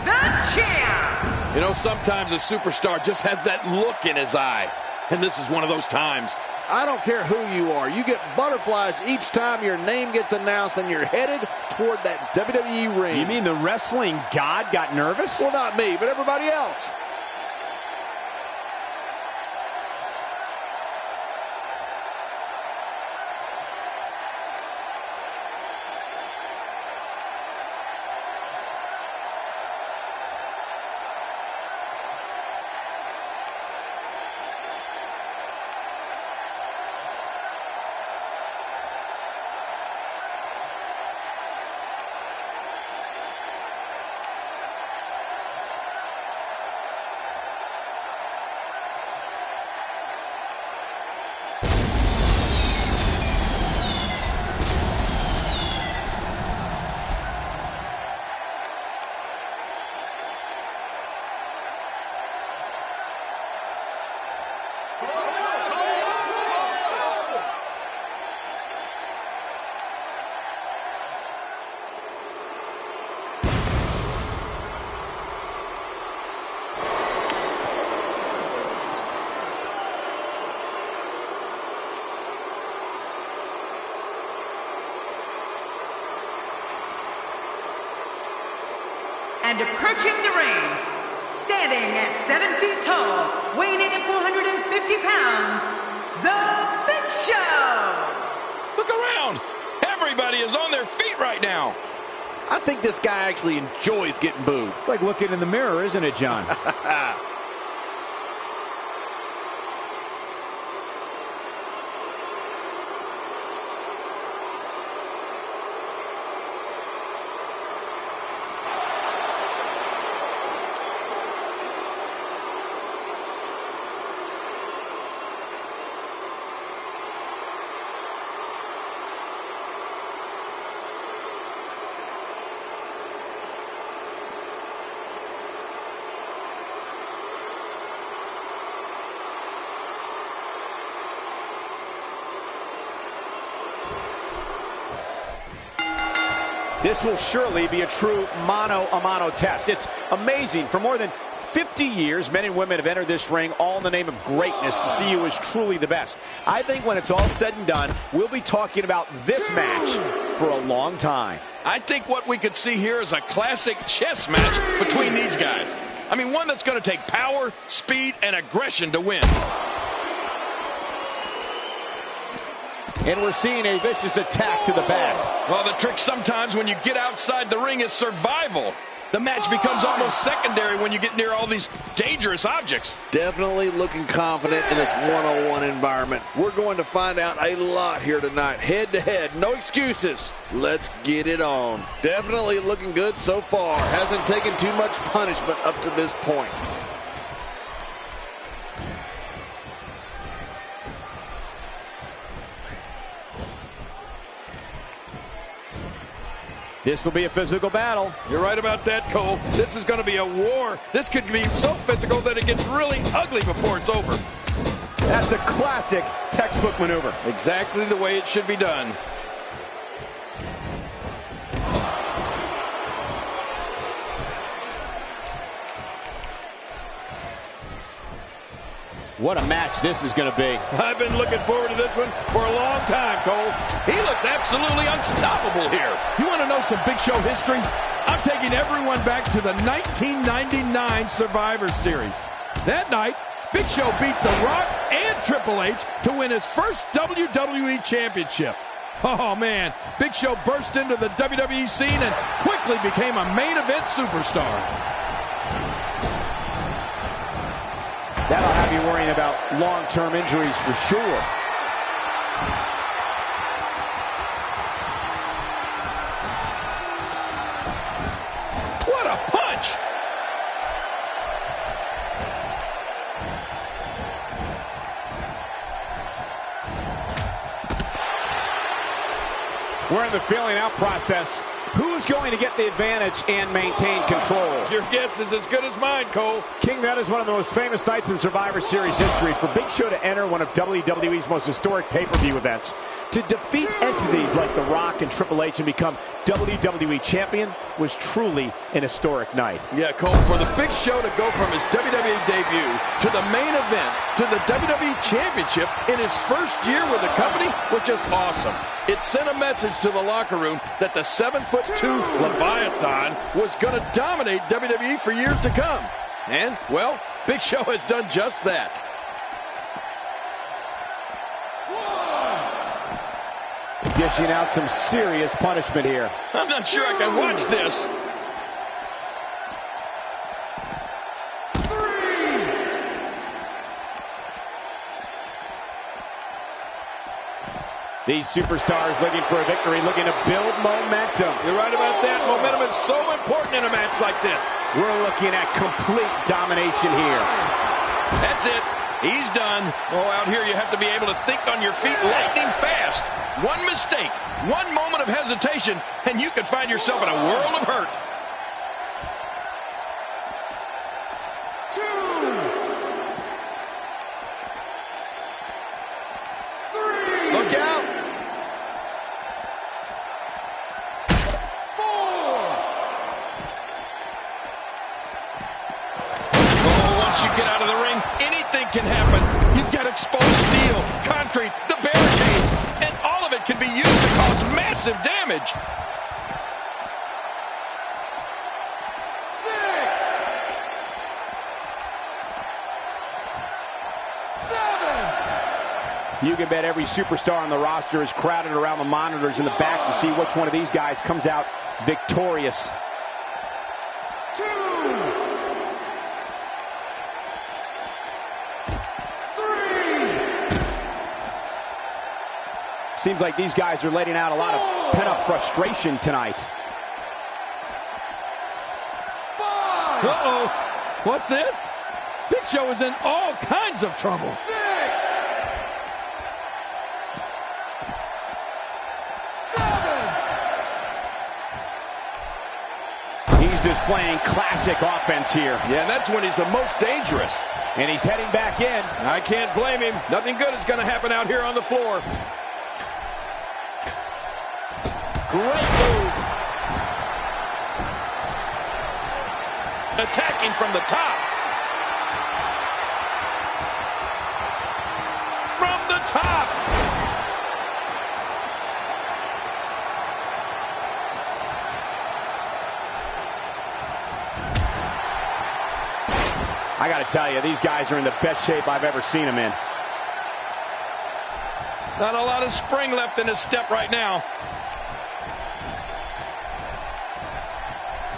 the champ. You know, sometimes a superstar just has that look in his eye, and this is one of those times. I don't care who you are. You get butterflies each time your name gets announced and you're headed toward that WWE ring. You mean the wrestling god got nervous? Well, not me, but everybody else. And approaching the ring, standing at 7 feet tall, weighing in at 450 pounds, The Big Show! Look around! Everybody is on their feet right now. I think this guy actually enjoys getting booed. It's like looking in the mirror, isn't it, John? This will surely be a true mano-a-mano test. It's amazing. For more than 50 years, men and women have entered this ring all in the name of greatness to see who is truly the best. I think when it's all said and done, we'll be talking about this match for a long time. I think what we could see here is a classic chess match between these guys. I mean, one that's going to take power, speed, and aggression to win. And we're seeing a vicious attack to the back. Well, the trick sometimes when you get outside the ring is survival. The match becomes almost secondary when you get near all these dangerous objects. Definitely looking confident in this one-on-one environment. We're going to find out a lot here tonight. Head-to-head, no excuses. Let's get it on. Definitely looking good so far. Hasn't taken too much punishment up to this point. This will be a physical battle. You're right about that, Cole. This is going to be a war. This could be so physical that it gets really ugly before it's over. That's a classic textbook maneuver. Exactly the way it should be done. What a match this is going to be. I've been looking forward to this one for a long time, Cole. He looks absolutely unstoppable here. You want to know some Big Show history? I'm taking everyone back to the 1999 Survivor Series. That night, Big Show beat The Rock and Triple H to win his first WWE Championship. Oh, man. Big Show burst into the WWE scene and quickly became a main event superstar. That'll have you worrying about long-term injuries for sure. What a punch! We're in the feeling out process. Who's going to get the advantage and maintain control? Your guess is as good as mine, Cole. King, that is one of the most famous nights in Survivor Series history. For Big Show to enter one of WWE's most historic pay-per-view events, to defeat entities like The Rock and Triple H and become WWE champion was truly an historic night. Yeah, Cole, for the Big Show to go from his WWE debut to the main event to the WWE Championship in his first year with the company was just awesome. It sent a message to the locker room that the 7'2" Leviathan was going to dominate WWE for years to come. And, well, Big Show has done just that. Dishing out some serious punishment here. I'm not sure I can watch this. These superstars looking for a victory, looking to build momentum. You're right about that. Momentum is so important in a match like this. We're looking at complete domination here. That's it. He's done. Oh, out here you have to be able to think on your feet lightning fast. One mistake, one moment of hesitation, and you could find yourself in a world of hurt. Look out. Once you get out of the ring, anything can happen. You've got exposed steel, concrete, the barricades, and all of it can be used to cause massive damage. You can bet every superstar on the roster is crowded around the monitors in the back to see which one of these guys comes out victorious. Seems like these guys are letting out a lot of pent-up frustration tonight. Uh-oh. What's this? Big Show is in all kinds of trouble. 6, 7. He's displaying classic offense here. Yeah, that's when he's the most dangerous. And he's heading back in. I can't blame him. Nothing good is going to happen out here on the floor. Great move. Attacking from the top. From the top. I got to tell you, these guys are in the best shape I've ever seen them in. Not a lot of spring left in his step right now.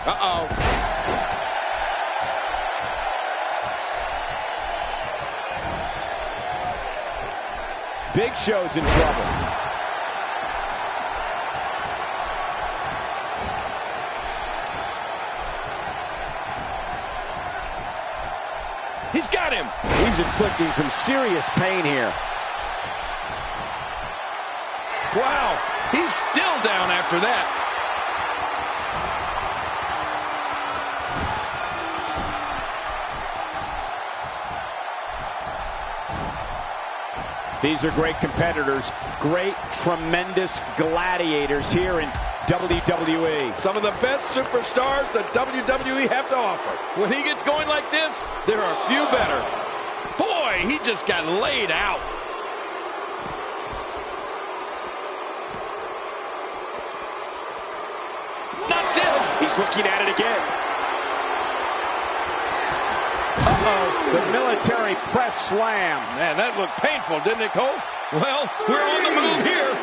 Uh-oh. Big Show's in trouble. He's got him. He's inflicting some serious pain here. Wow. He's still down after that. These are great competitors, great, tremendous gladiators here in WWE. Some of the best superstars that WWE have to offer. When he gets going like this, there are few better. Boy, he just got laid out. Not this. He's looking at it again. Uh-oh, the military press slam. Man, that looked painful, didn't it, Cole? Well, we're on the move here.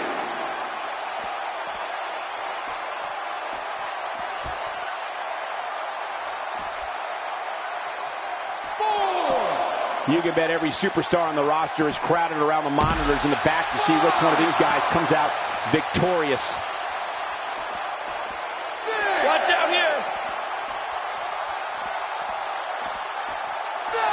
You can bet every superstar on the roster is crowded around the monitors in the back to see which one of these guys comes out victorious. 6. Watch out here. 7.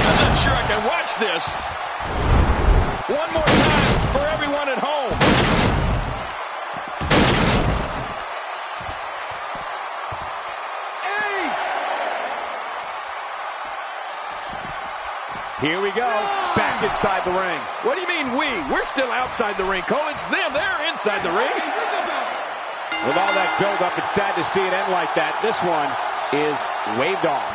I'm not sure I can watch this. One more time for everyone at home. Here we go, back inside the ring. What do you mean we? We're still outside the ring, Cole. It's them. They're inside the ring. With all that build-up, it's sad to see it end like that. This one is waved off.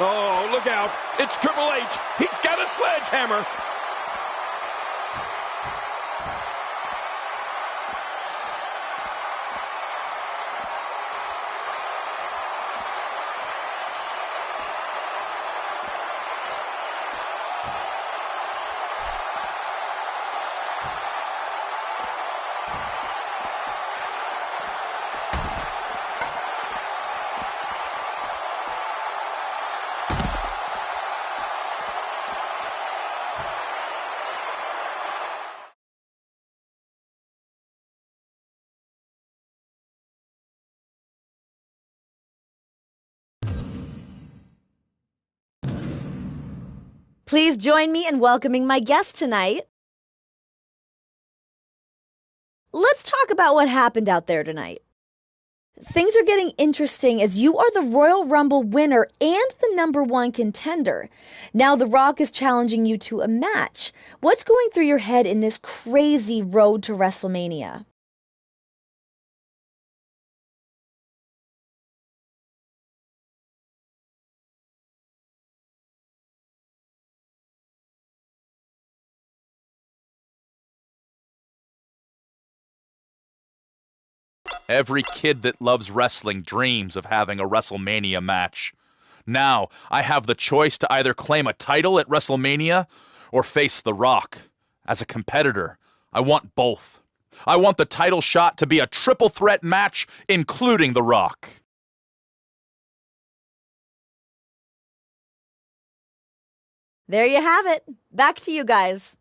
Oh, look out. It's Triple H. He's got a sledgehammer. Please join me in welcoming my guest tonight. Let's talk about what happened out there tonight. Things are getting interesting as you are the Royal Rumble winner and the #1 contender. Now The Rock is challenging you to a match. What's going through your head in this crazy road to WrestleMania? Every kid that loves wrestling dreams of having a WrestleMania match. Now, I have the choice to either claim a title at WrestleMania or face The Rock. As a competitor, I want both. I want the title shot to be a triple threat match, including The Rock. There you have it. Back to you guys.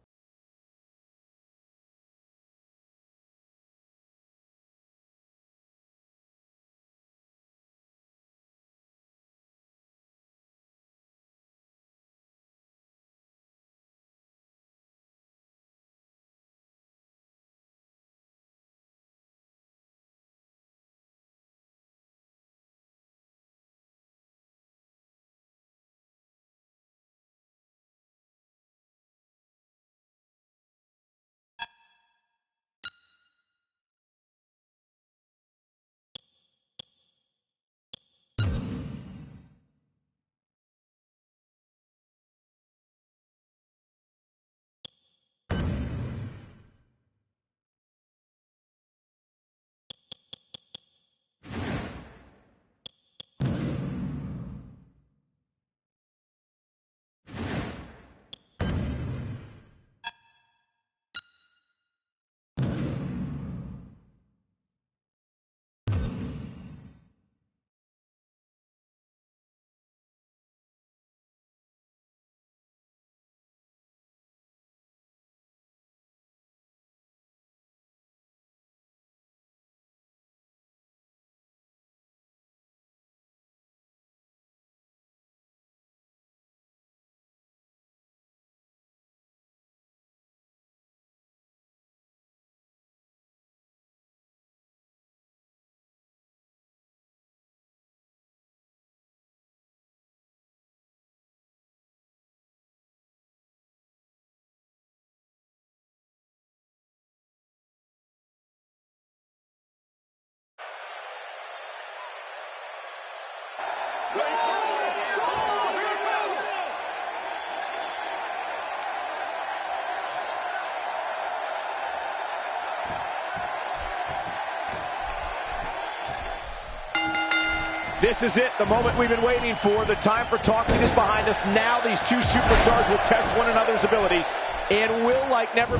This is it, the moment we've been waiting for. The time for talking is behind us. Now these two superstars will test one another's abilities and will like never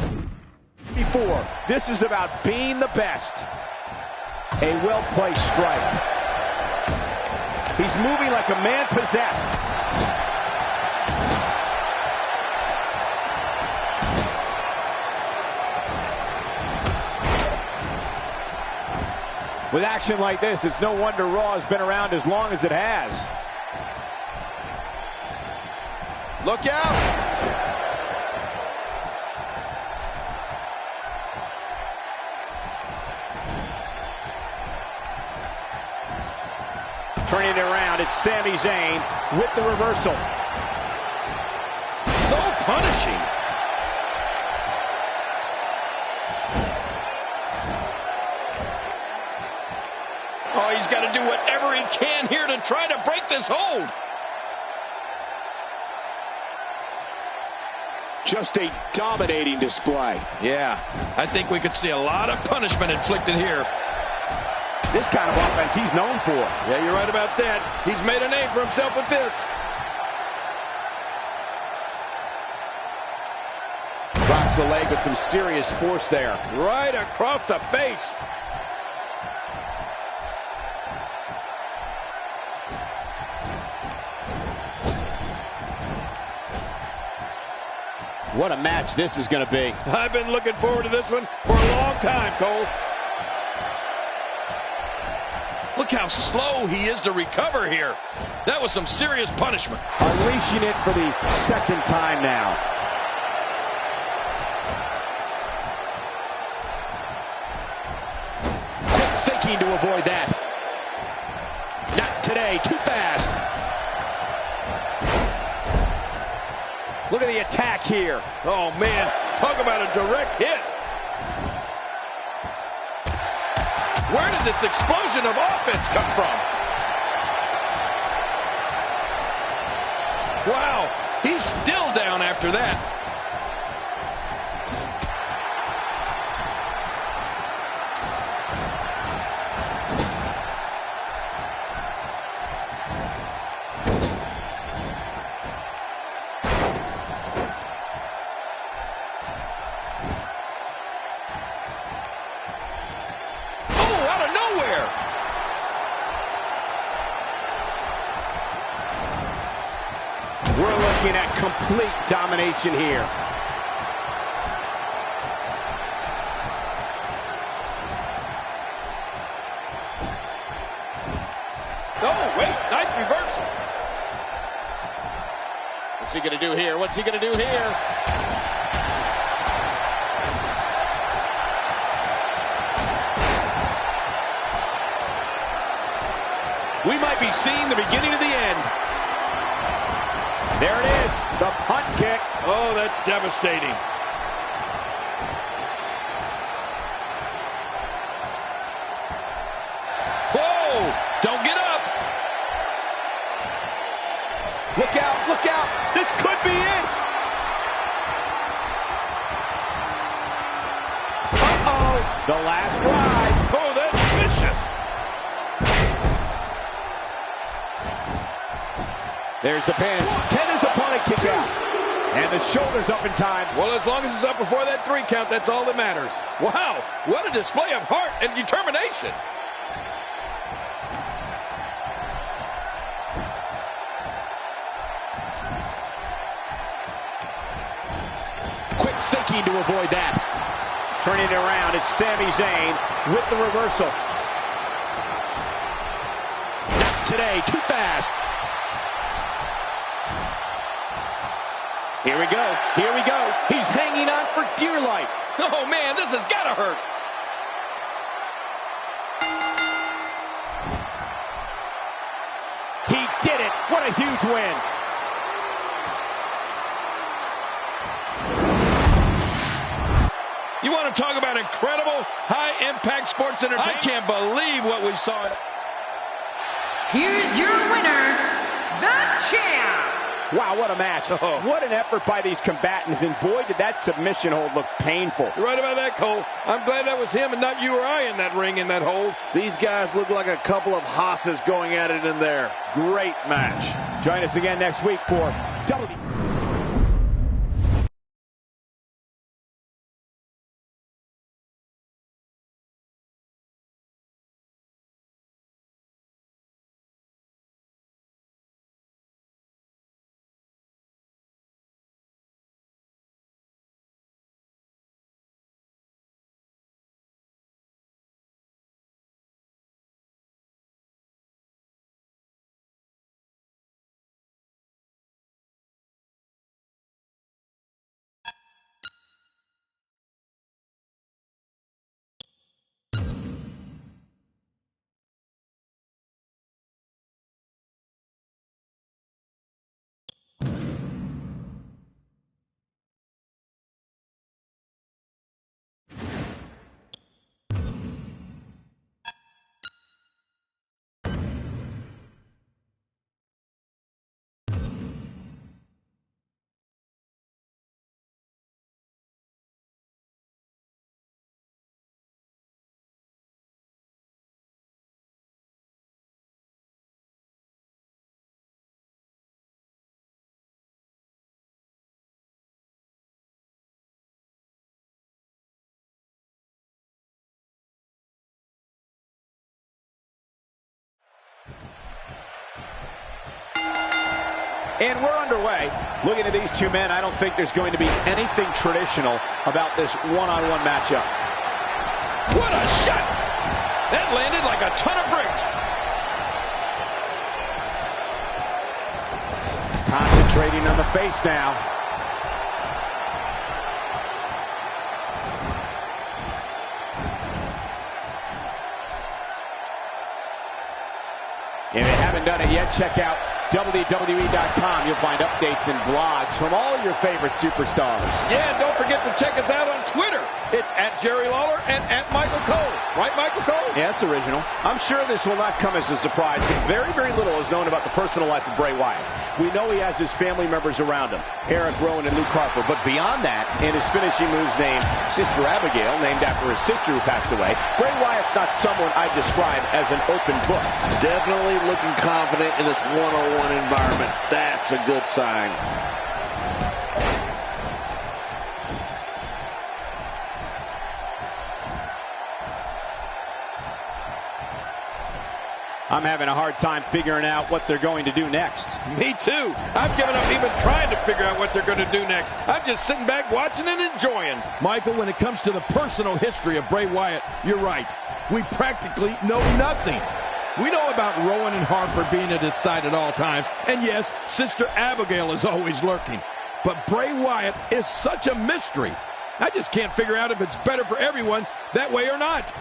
before. This is about being the best. A well-placed strike. He's moving like a man possessed. With action like this, it's no wonder Raw has been around as long as it has. Look out! Turning it around, it's Sami Zayn with the reversal. So punishing. Oh, he's got to do whatever he can here to try to break this hold. Just a dominating display. Yeah, I think we could see a lot of punishment inflicted here. This kind of offense he's known for. Yeah, you're right about that. He's made a name for himself with this. Drops the leg with some serious force there. Right across the face. What a match this is going to be. I've been looking forward to this one for a long time, Cole. Look how slow he is to recover here. That was some serious punishment. Unleashing it for the second time now. Quick thinking to avoid that. Not today, too fast. Look at the attack here. Oh, man, talk about a direct hit. Where did this explosion of offense come from? Wow, he's still down after that. looking at complete domination here. Oh, wait, nice reversal. What's he going to do here? What's he going to do here? We might be seeing the beginning of the end. There it is, the punt kick. Oh, that's devastating. Whoa, don't get up. Look out, look out. This could be it. Uh-oh, the last ride. Oh, that's vicious. There's the pin. Can his opponent kick out? And the shoulder's up in time. Well, as long as it's up before that 3 count, that's all that matters. Wow, what a display of heart and determination. Quick thinking to avoid that. Turning it around, it's Sami Zayn with the reversal. Not today, too fast. Here we go, here we go. He's hanging on for dear life. Oh, man, this has got to hurt. He did it. What a huge win. You want to talk about incredible, high-impact sports entertainment? I can't believe what we saw. Here's your winner, the champ. Wow, what a match. Oh. What an effort by these combatants, and boy, did that submission hold look painful. You're right about that, Cole. I'm glad that was him and not you or I in that ring, in that hold. These guys look like a couple of hosses going at it in there. Great match. Join us again next week for WWE. And we're underway. Looking at these two men, I don't think there's going to be anything traditional about this one-on-one matchup. What a shot! That landed like a ton of bricks. Concentrating on the face now. If you haven't done it yet, check out WWE.com. You'll find updates and blogs from all your favorite superstars. Yeah, and don't forget to check us out on Twitter. It's @JerryLawler and @Michael Cole. Right, Michael Cole? Yeah, it's original. I'm sure this will not come as a surprise, but very, very little is known about the personal life of Bray Wyatt. We know he has his family members around him, Eric Rowan and Luke Harper, but beyond that, in his finishing moves named Sister Abigail, named after his sister who passed away, Bray Wyatt's not someone I'd describe as an open book. Definitely looking confident in this one-on-one environment. That's a good sign. I'm having a hard time figuring out what they're going to do next. Me too. I've given up even trying to figure out what they're going to do next. I'm just sitting back watching and enjoying. Michael, when it comes to the personal history of Bray Wyatt, you're right. We practically know nothing. We know about Rowan and Harper being at his side at all times. And yes, Sister Abigail is always lurking. But Bray Wyatt is such a mystery. I just can't figure out if it's better for everyone that way or not.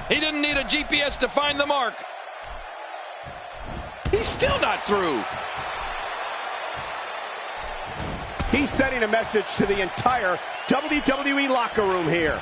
He didn't need a GPS to find the mark. He's still not through. He's sending a message to the entire WWE locker room here.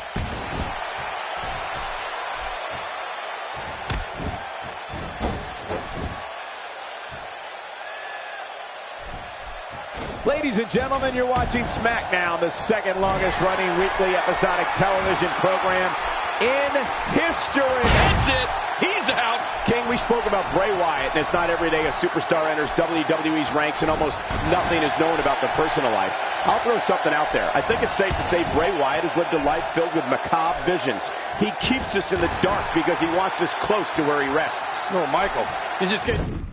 Ladies and gentlemen, you're watching SmackDown, the second longest running weekly episodic television program in history. That's it. He's out. King, we spoke about Bray Wyatt, and it's not every day a superstar enters WWE's ranks and almost nothing is known about their personal life. I'll throw something out there. I think it's safe to say Bray Wyatt has lived a life filled with macabre visions. He keeps us in the dark because he wants us close to where he rests. No, Michael, he's just getting...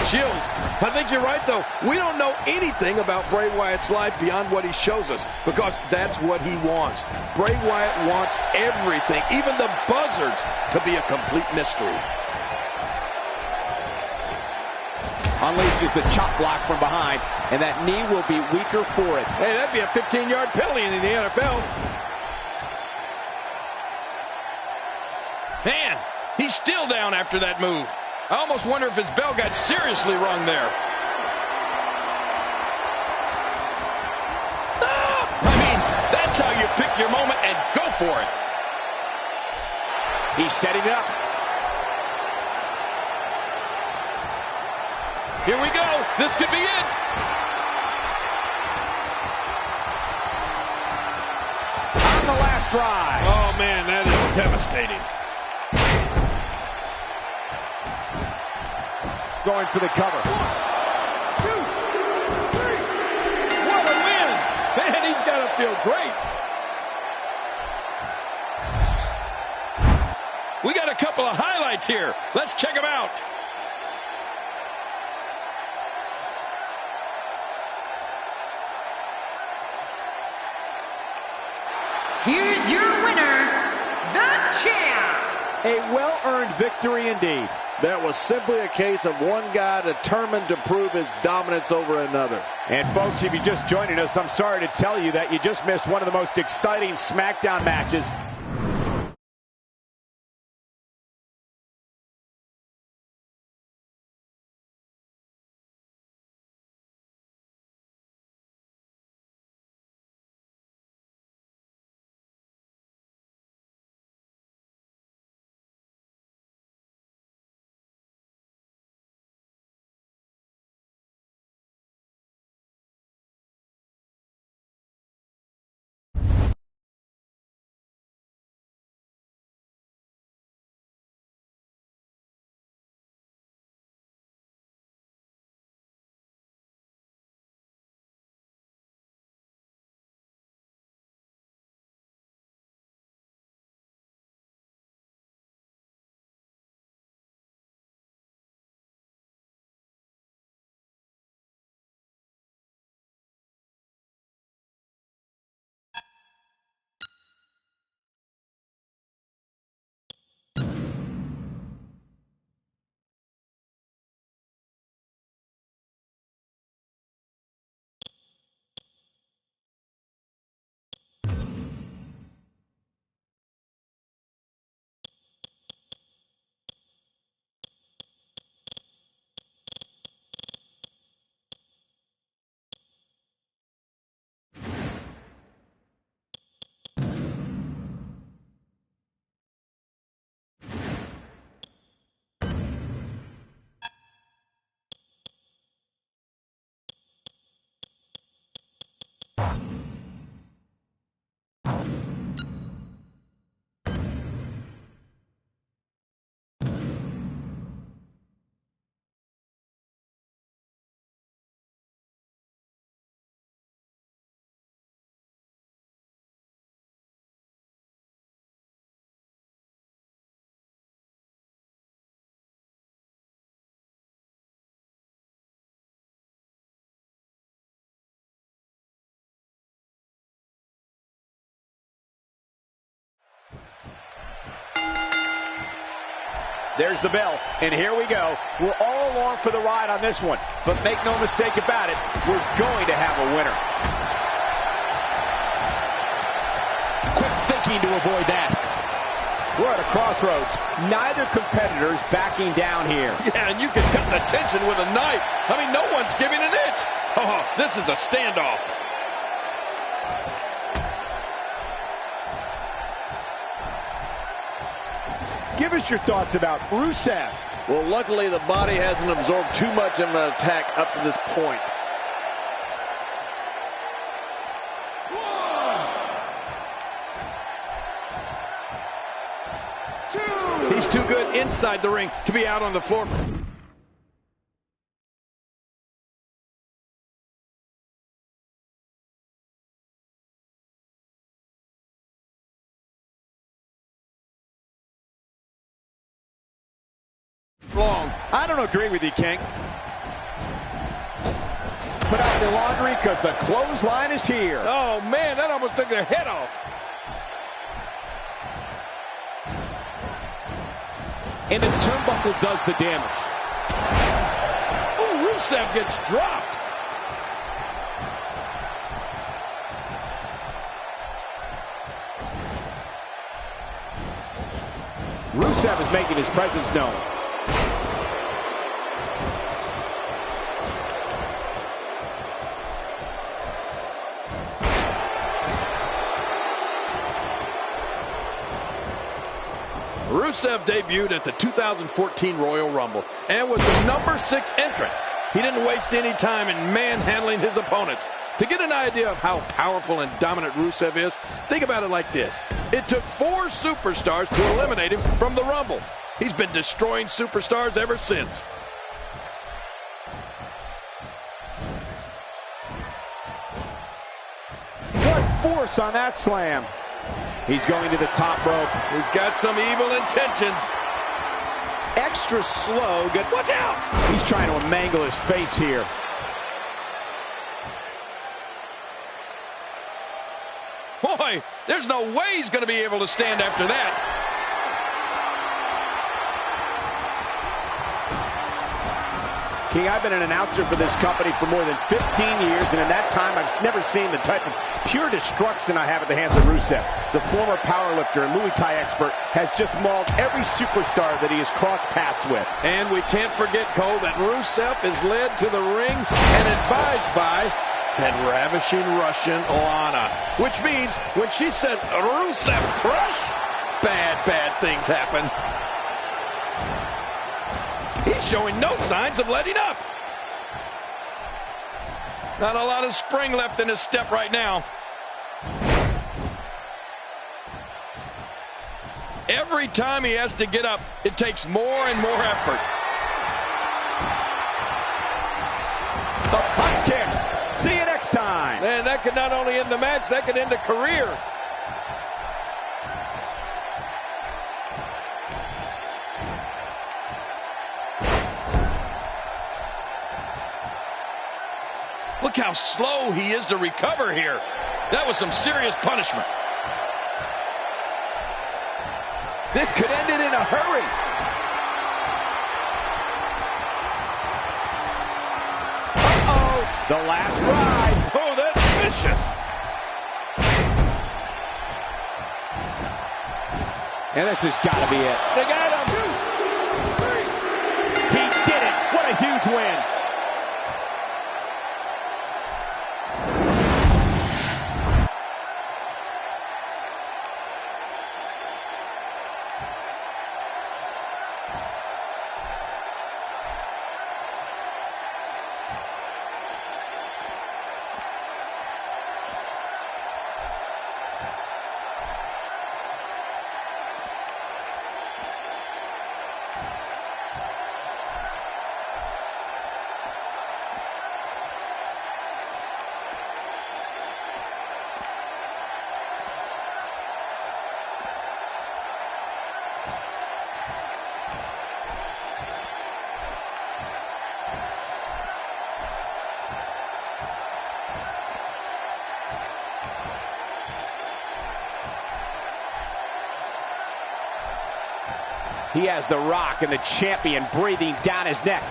the chills. I think you're right, though. We don't know anything about Bray Wyatt's life beyond what he shows us, because that's what he wants. Bray Wyatt wants everything, even the buzzards, to be a complete mystery. Unleashes the chop block from behind, and that knee will be weaker for it. Hey, that'd be a 15-yard penalty in the NFL. Man, he's still down after that move. I almost wonder if his bell got seriously wrong there. I mean, that's how you pick your moment and go for it. He's setting it up. Here we go. This could be it. On the last drive. Oh, man, that is devastating. Going for the cover. 1, 2, 3. What a win. Man, he's got to feel great. We got a couple of highlights here. Let's check them out. Here's your winner, the champ. A well-earned victory indeed. That was simply a case of one guy determined to prove his dominance over another. And folks, if you're just joining us, I'm sorry to tell you that you just missed one of the most exciting SmackDown matches There's the bell, and here we go. We're all along for the ride on this one, but make no mistake about it, we're going to have a winner. Quick thinking to avoid that. We're at a crossroads. Neither competitor is backing down here. Yeah, and you can cut the tension with a knife. I mean, no one's giving an inch. Oh, this is a standoff. Give us your thoughts about Rusev. Well, luckily the body hasn't absorbed too much of an attack up to this point. He's too good inside the ring to be out on the floor. Long. I don't agree with you, King. Put out the laundry because the clothesline is here. Oh, man, that almost took their head off. And the turnbuckle does the damage. Oh, Rusev gets dropped. Rusev is making his presence known. Rusev debuted at the 2014 Royal Rumble and was the number 6 entrant. He didn't waste any time in manhandling his opponents. To get an idea of how powerful and dominant Rusev is, think about it like this. It took 4 superstars to eliminate him from the Rumble. He's been destroying superstars ever since. What force on that slam. He's going to the top rope. He's got some evil intentions. Extra slow. Good. Watch out! He's trying to mangle his face here. Boy, there's no way he's going to be able to stand after that. King, I've been an announcer for this company for more than 15 years, and in that time, I've never seen the type of pure destruction I have at the hands of Rusev. The former powerlifter and Muay Thai expert has just mauled every superstar that he has crossed paths with. And we can't forget, Cole, that Rusev is led to the ring and advised by that ravishing Russian Lana, which means when she says Rusev crush, bad things happen. He's showing no signs of letting up. Not a lot of spring left in his step right now. Every time he has to get up, it takes more and more effort. The punt kick. See you next time. And that could not only end the match, that could end a career. Look how slow he is to recover here. That was some serious punishment. This could end it in a hurry. Uh-oh. The last ride. Oh, that's vicious. And this has got to be it. They got him. 2, 3. He did it. What a huge win. He has The Rock and the champion breathing down his neck.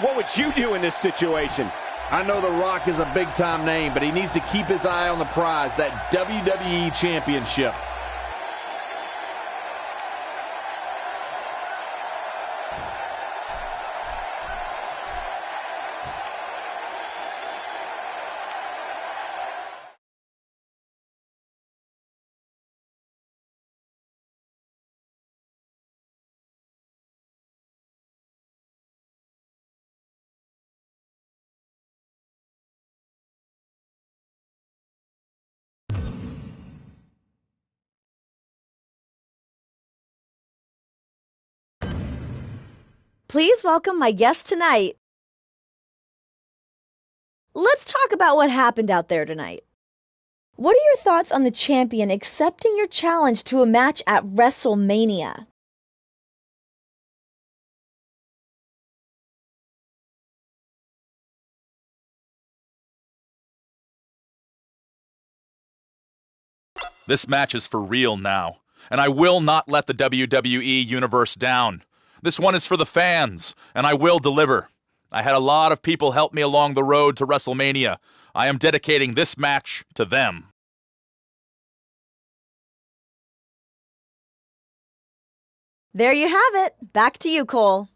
What would you do in this situation? I know The Rock is a big-time name, but he needs to keep his eye on the prize, that WWE Championship. Please welcome my guest tonight. Let's talk about what happened out there tonight. What are your thoughts on the champion accepting your challenge to a match at WrestleMania? This match is for real now, and I will not let the WWE Universe down. This one is for the fans, and I will deliver. I had a lot of people help me along the road to WrestleMania. I am dedicating this match to them. There you have it. Back to you, Cole.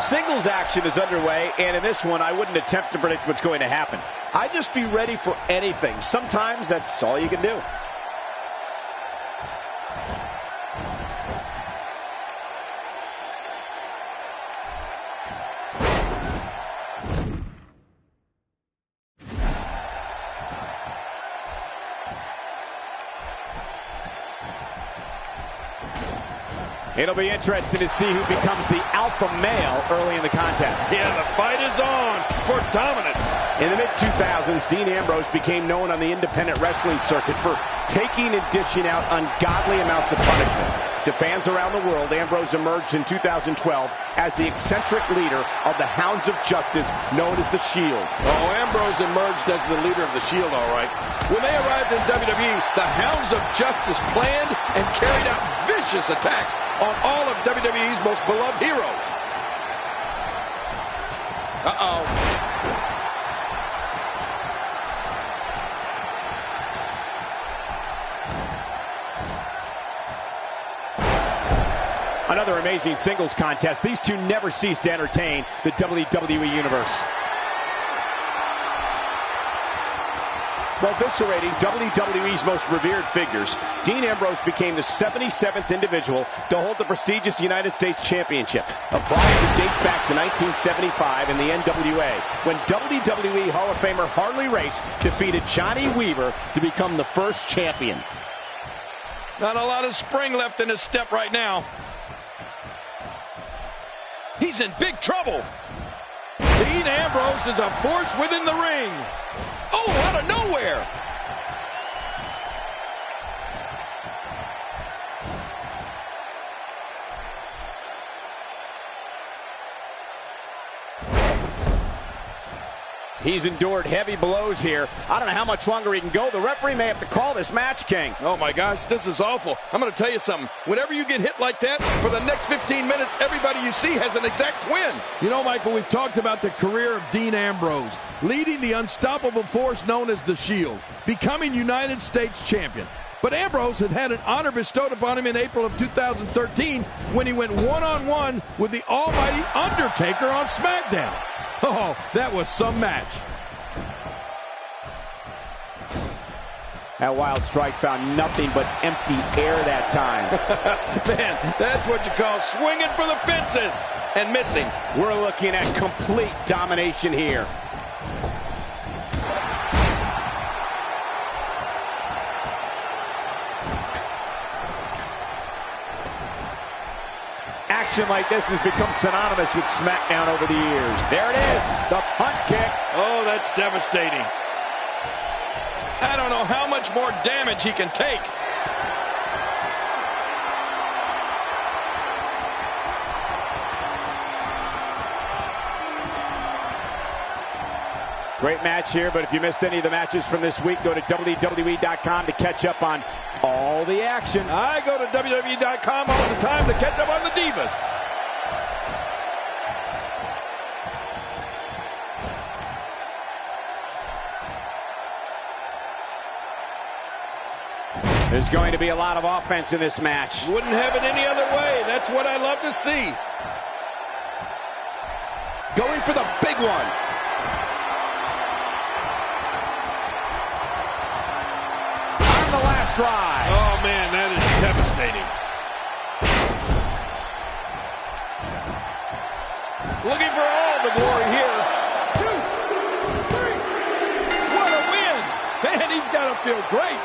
Singles action is underway, and in this one, I wouldn't attempt to predict what's going to happen. I'd just be ready for anything. Sometimes that's all you can do. It'll be interesting to see who becomes the alpha male early in the contest. Yeah, the fight is on for dominance. In the mid-2000s, Dean Ambrose became known on the independent wrestling circuit for taking and dishing out ungodly amounts of punishment. To fans around the world, Ambrose emerged in 2012 as the eccentric leader of the Hounds of Justice, known as the Shield. Oh, Ambrose emerged as the leader of the Shield, all right. When they arrived in WWE, the Hounds of Justice planned and carried out vicious attacks on all of WWE's most beloved heroes. Uh-oh. Another amazing singles contest. These two never cease to entertain the WWE Universe. While eviscerating WWE's most revered figures, Dean Ambrose became the 77th individual to hold the prestigious United States Championship, a prize that dates back to 1975 in the NWA, when WWE Hall of Famer Harley Race defeated Johnny Weaver to become the first champion. Not a lot of spring left in his step right now. He's in big trouble. Dean Ambrose is a force within the ring. Oh, out of nowhere. He's endured heavy blows here. I don't know how much longer he can go. The referee may have to call this match, King. Oh, my gosh, this is awful. I'm going to tell you something. Whenever you get hit like that, for the next 15 minutes, everybody you see has an exact twin. You know, Michael, we've talked about the career of Dean Ambrose, leading the unstoppable force known as the Shield, becoming United States champion. But Ambrose had an honor bestowed upon him in April of 2013 when he went one-on-one with the almighty Undertaker on SmackDown. Oh, that was some match. That wild strike found nothing but empty air that time. Man, that's what you call swinging for the fences and missing. We're looking at complete domination here. Action like this has become synonymous with SmackDown over the years. There it is, the punt kick. Oh, that's devastating. I don't know how much more damage he can take. Great match here, but if you missed any of the matches from this week, go to WWE.com to catch up on all the action. I go to WWE.com all the time to catch up on the Divas. There's going to be a lot of offense in this match. Wouldn't have it any other way. That's what I love to see. Going for the big one. On the last drive. Oh, man, that is devastating. Looking for all the glory here. 2, 3. What a win. Man, he's got to feel great.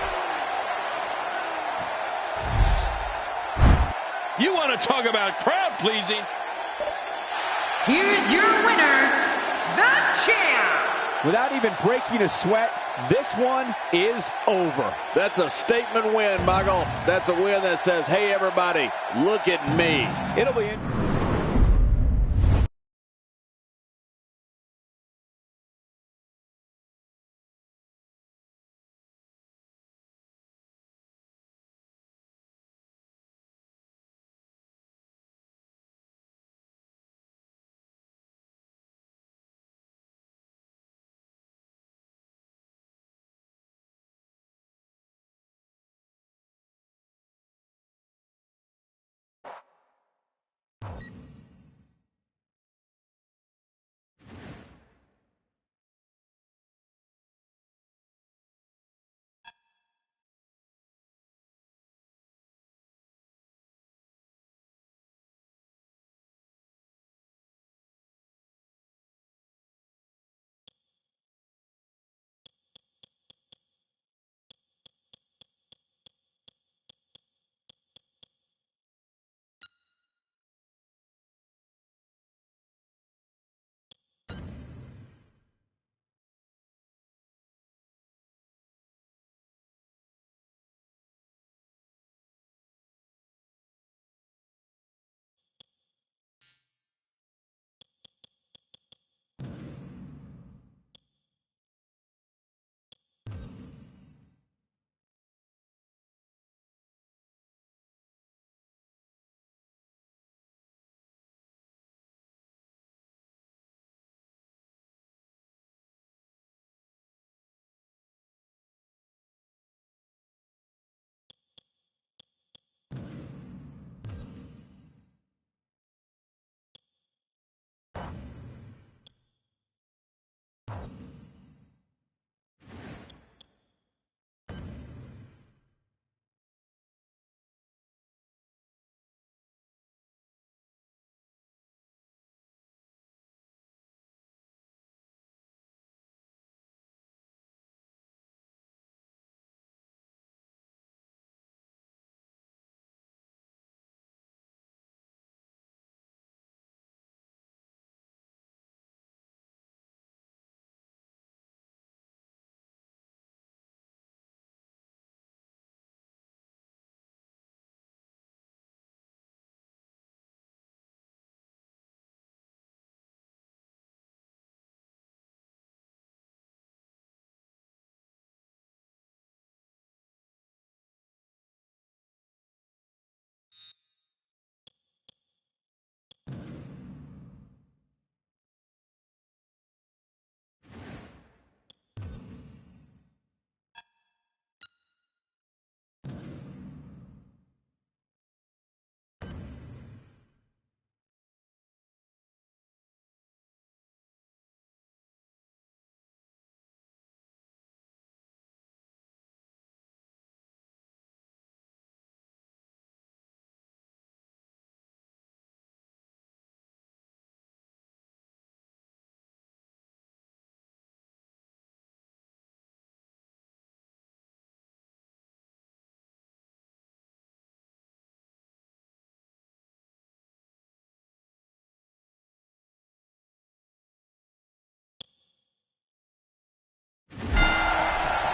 You want to talk about crowd pleasing? Here's your winner, the champ. Without even breaking a sweat, this one is over. That's a statement win, Michael. That's a win that says, hey, everybody, look at me. It'll be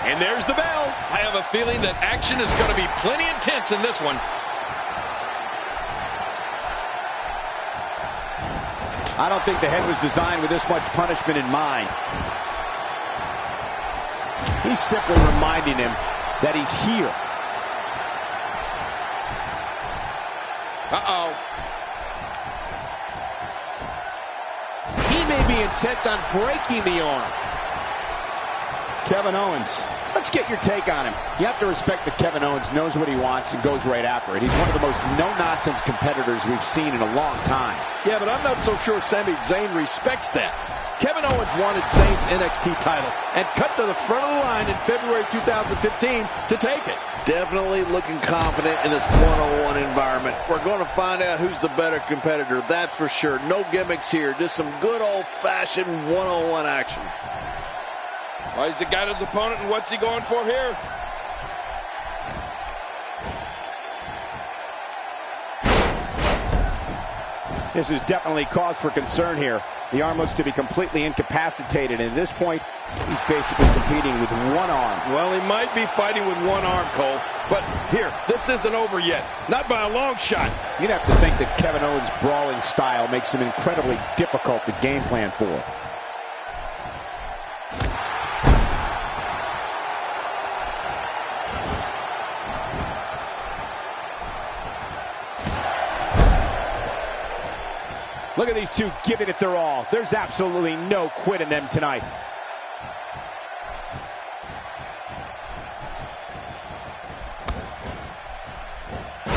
And there's the bell. I have a feeling that action is going to be plenty intense in this one. I don't think the head was designed with this much punishment in mind. He's simply reminding him that he's here. Uh-oh. He may be intent on breaking the arm. Kevin Owens. Let's get your take on him. You have to respect that Kevin Owens knows what he wants and goes right after it. He's one of the most no-nonsense competitors we've seen in a long time. Yeah, but I'm not so sure Sami Zayn respects that. Kevin Owens wanted Zayn's NXT title and cut to the front of the line in February 2015 to take it. Definitely looking confident in this one-on-one environment. We're going to find out who's the better competitor, that's for sure. No gimmicks here, just some good old-fashioned one-on-one action. Well, he's got his opponent, and what's he going for here? This is definitely cause for concern here. The arm looks to be completely incapacitated, and at this point, he's basically competing with one arm. Well, he might be fighting with one arm, Cole, but here, this isn't over yet. Not by a long shot. You'd have to think that Kevin Owens' brawling style makes him incredibly difficult to game plan for. Look at these two giving it their all. There's absolutely no quit in them tonight.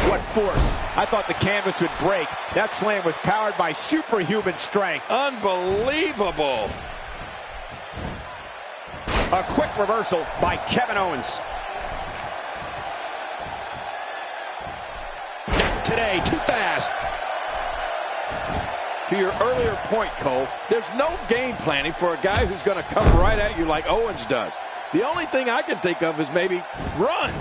What force. I thought the canvas would break. That slam was powered by superhuman strength. Unbelievable. A quick reversal by Kevin Owens. Today, too fast. To your earlier point, Cole, there's no game planning for a guy who's going to come right at you like Owens does. The only thing I can think of is maybe run.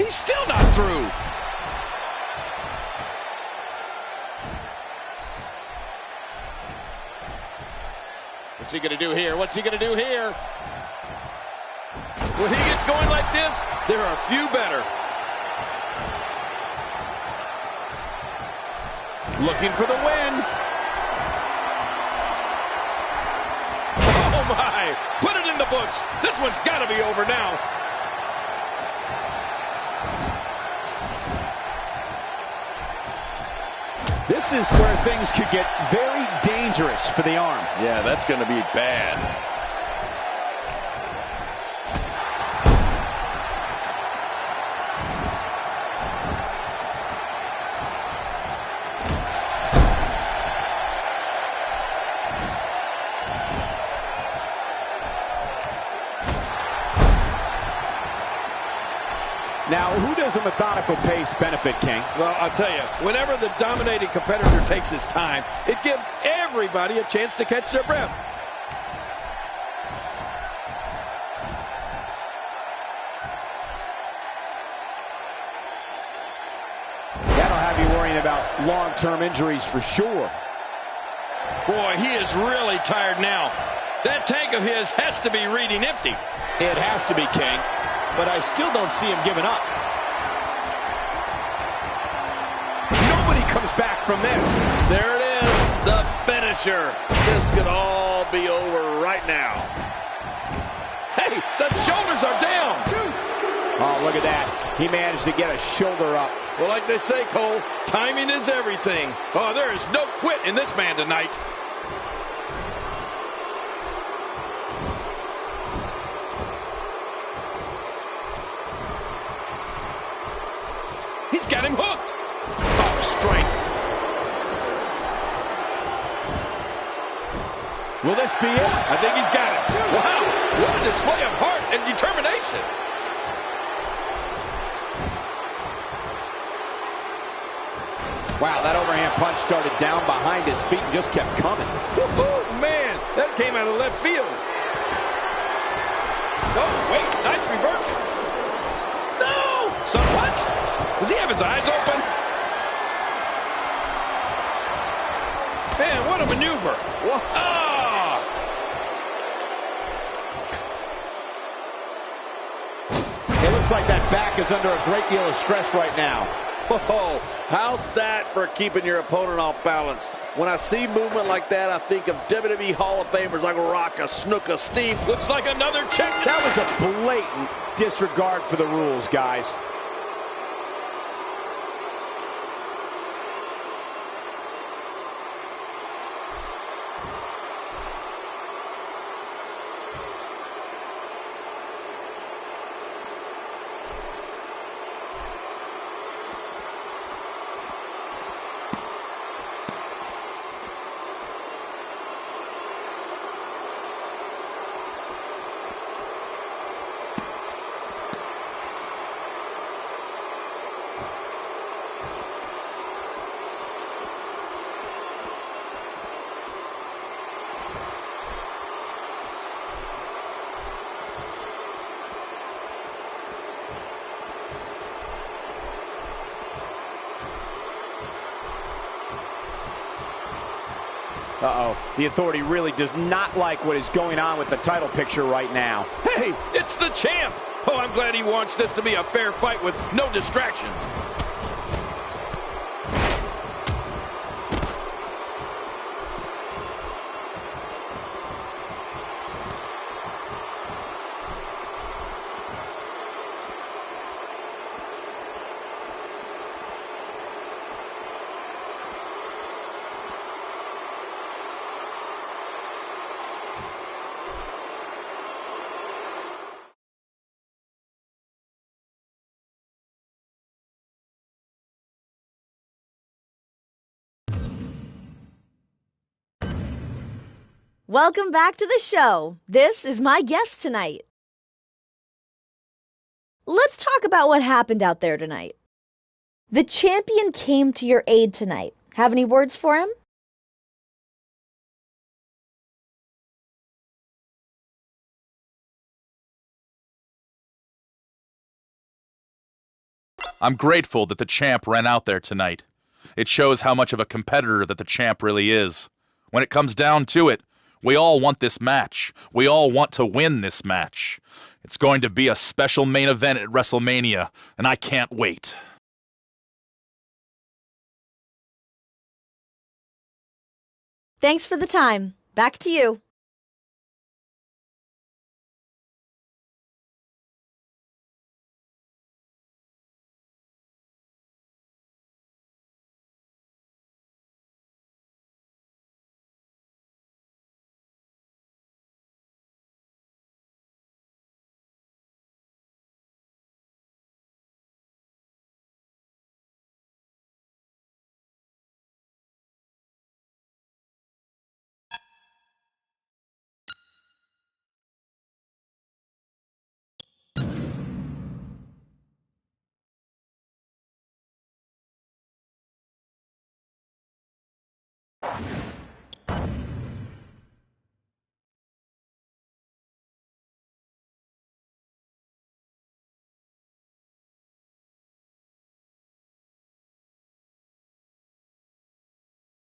He's still not through. What's he going to do here? What's he going to do here? When he gets going like this, there are a few better. Looking for the win. Oh my! Put it in the books. This one's got to be over now. This is where things could get very dangerous for the arm. Yeah, that's going to be bad. Now, who does a methodical pace benefit, King? Well, I'll tell you, whenever the dominating competitor takes his time, it gives everybody a chance to catch their breath. That'll have you worrying about long-term injuries for sure. Boy, he is really tired now. That tank of his has to be reading empty. It has to be, King. But I still don't see him giving up. Nobody comes back from this. There it is, the finisher. This could all be over right now. Hey, the shoulders are down. Oh, look at that. He managed to get a shoulder up. Well, like they say, Cole, timing is everything. Oh, there is no quit in this man tonight. He's got him hooked. Oh, strength. Will this be it? I think he's got it. Wow, what a display of heart and determination. Wow, that overhand punch started down behind his feet and just kept coming. Woo-hoo, man, that came out of left field. Oh, wait, nice reversal. No! So what? Does he have his eyes open? Man, what a maneuver. Ah! It looks like that back is under a great deal of stress right now. Oh, how's that for keeping your opponent off balance? When I see movement like that, I think of WWE Hall of Famers like Rocca, Snuka, Steve. Looks like another check. That was a blatant disregard for the rules, guys. Uh-oh. The Authority really does not like what is going on with the title picture right now. Hey, it's the champ. Oh, I'm glad he wants this to be a fair fight with no distractions. Welcome back to the show. This is my guest tonight. Let's talk about what happened out there tonight. The champion came to your aid tonight. Have any words for him? I'm grateful that the champ ran out there tonight. It shows how much of a competitor that the champ really is. When it comes down to it, we all want this match. We all want to win this match. It's going to be a special main event at WrestleMania, and I can't wait. Thanks for the time. Back to you.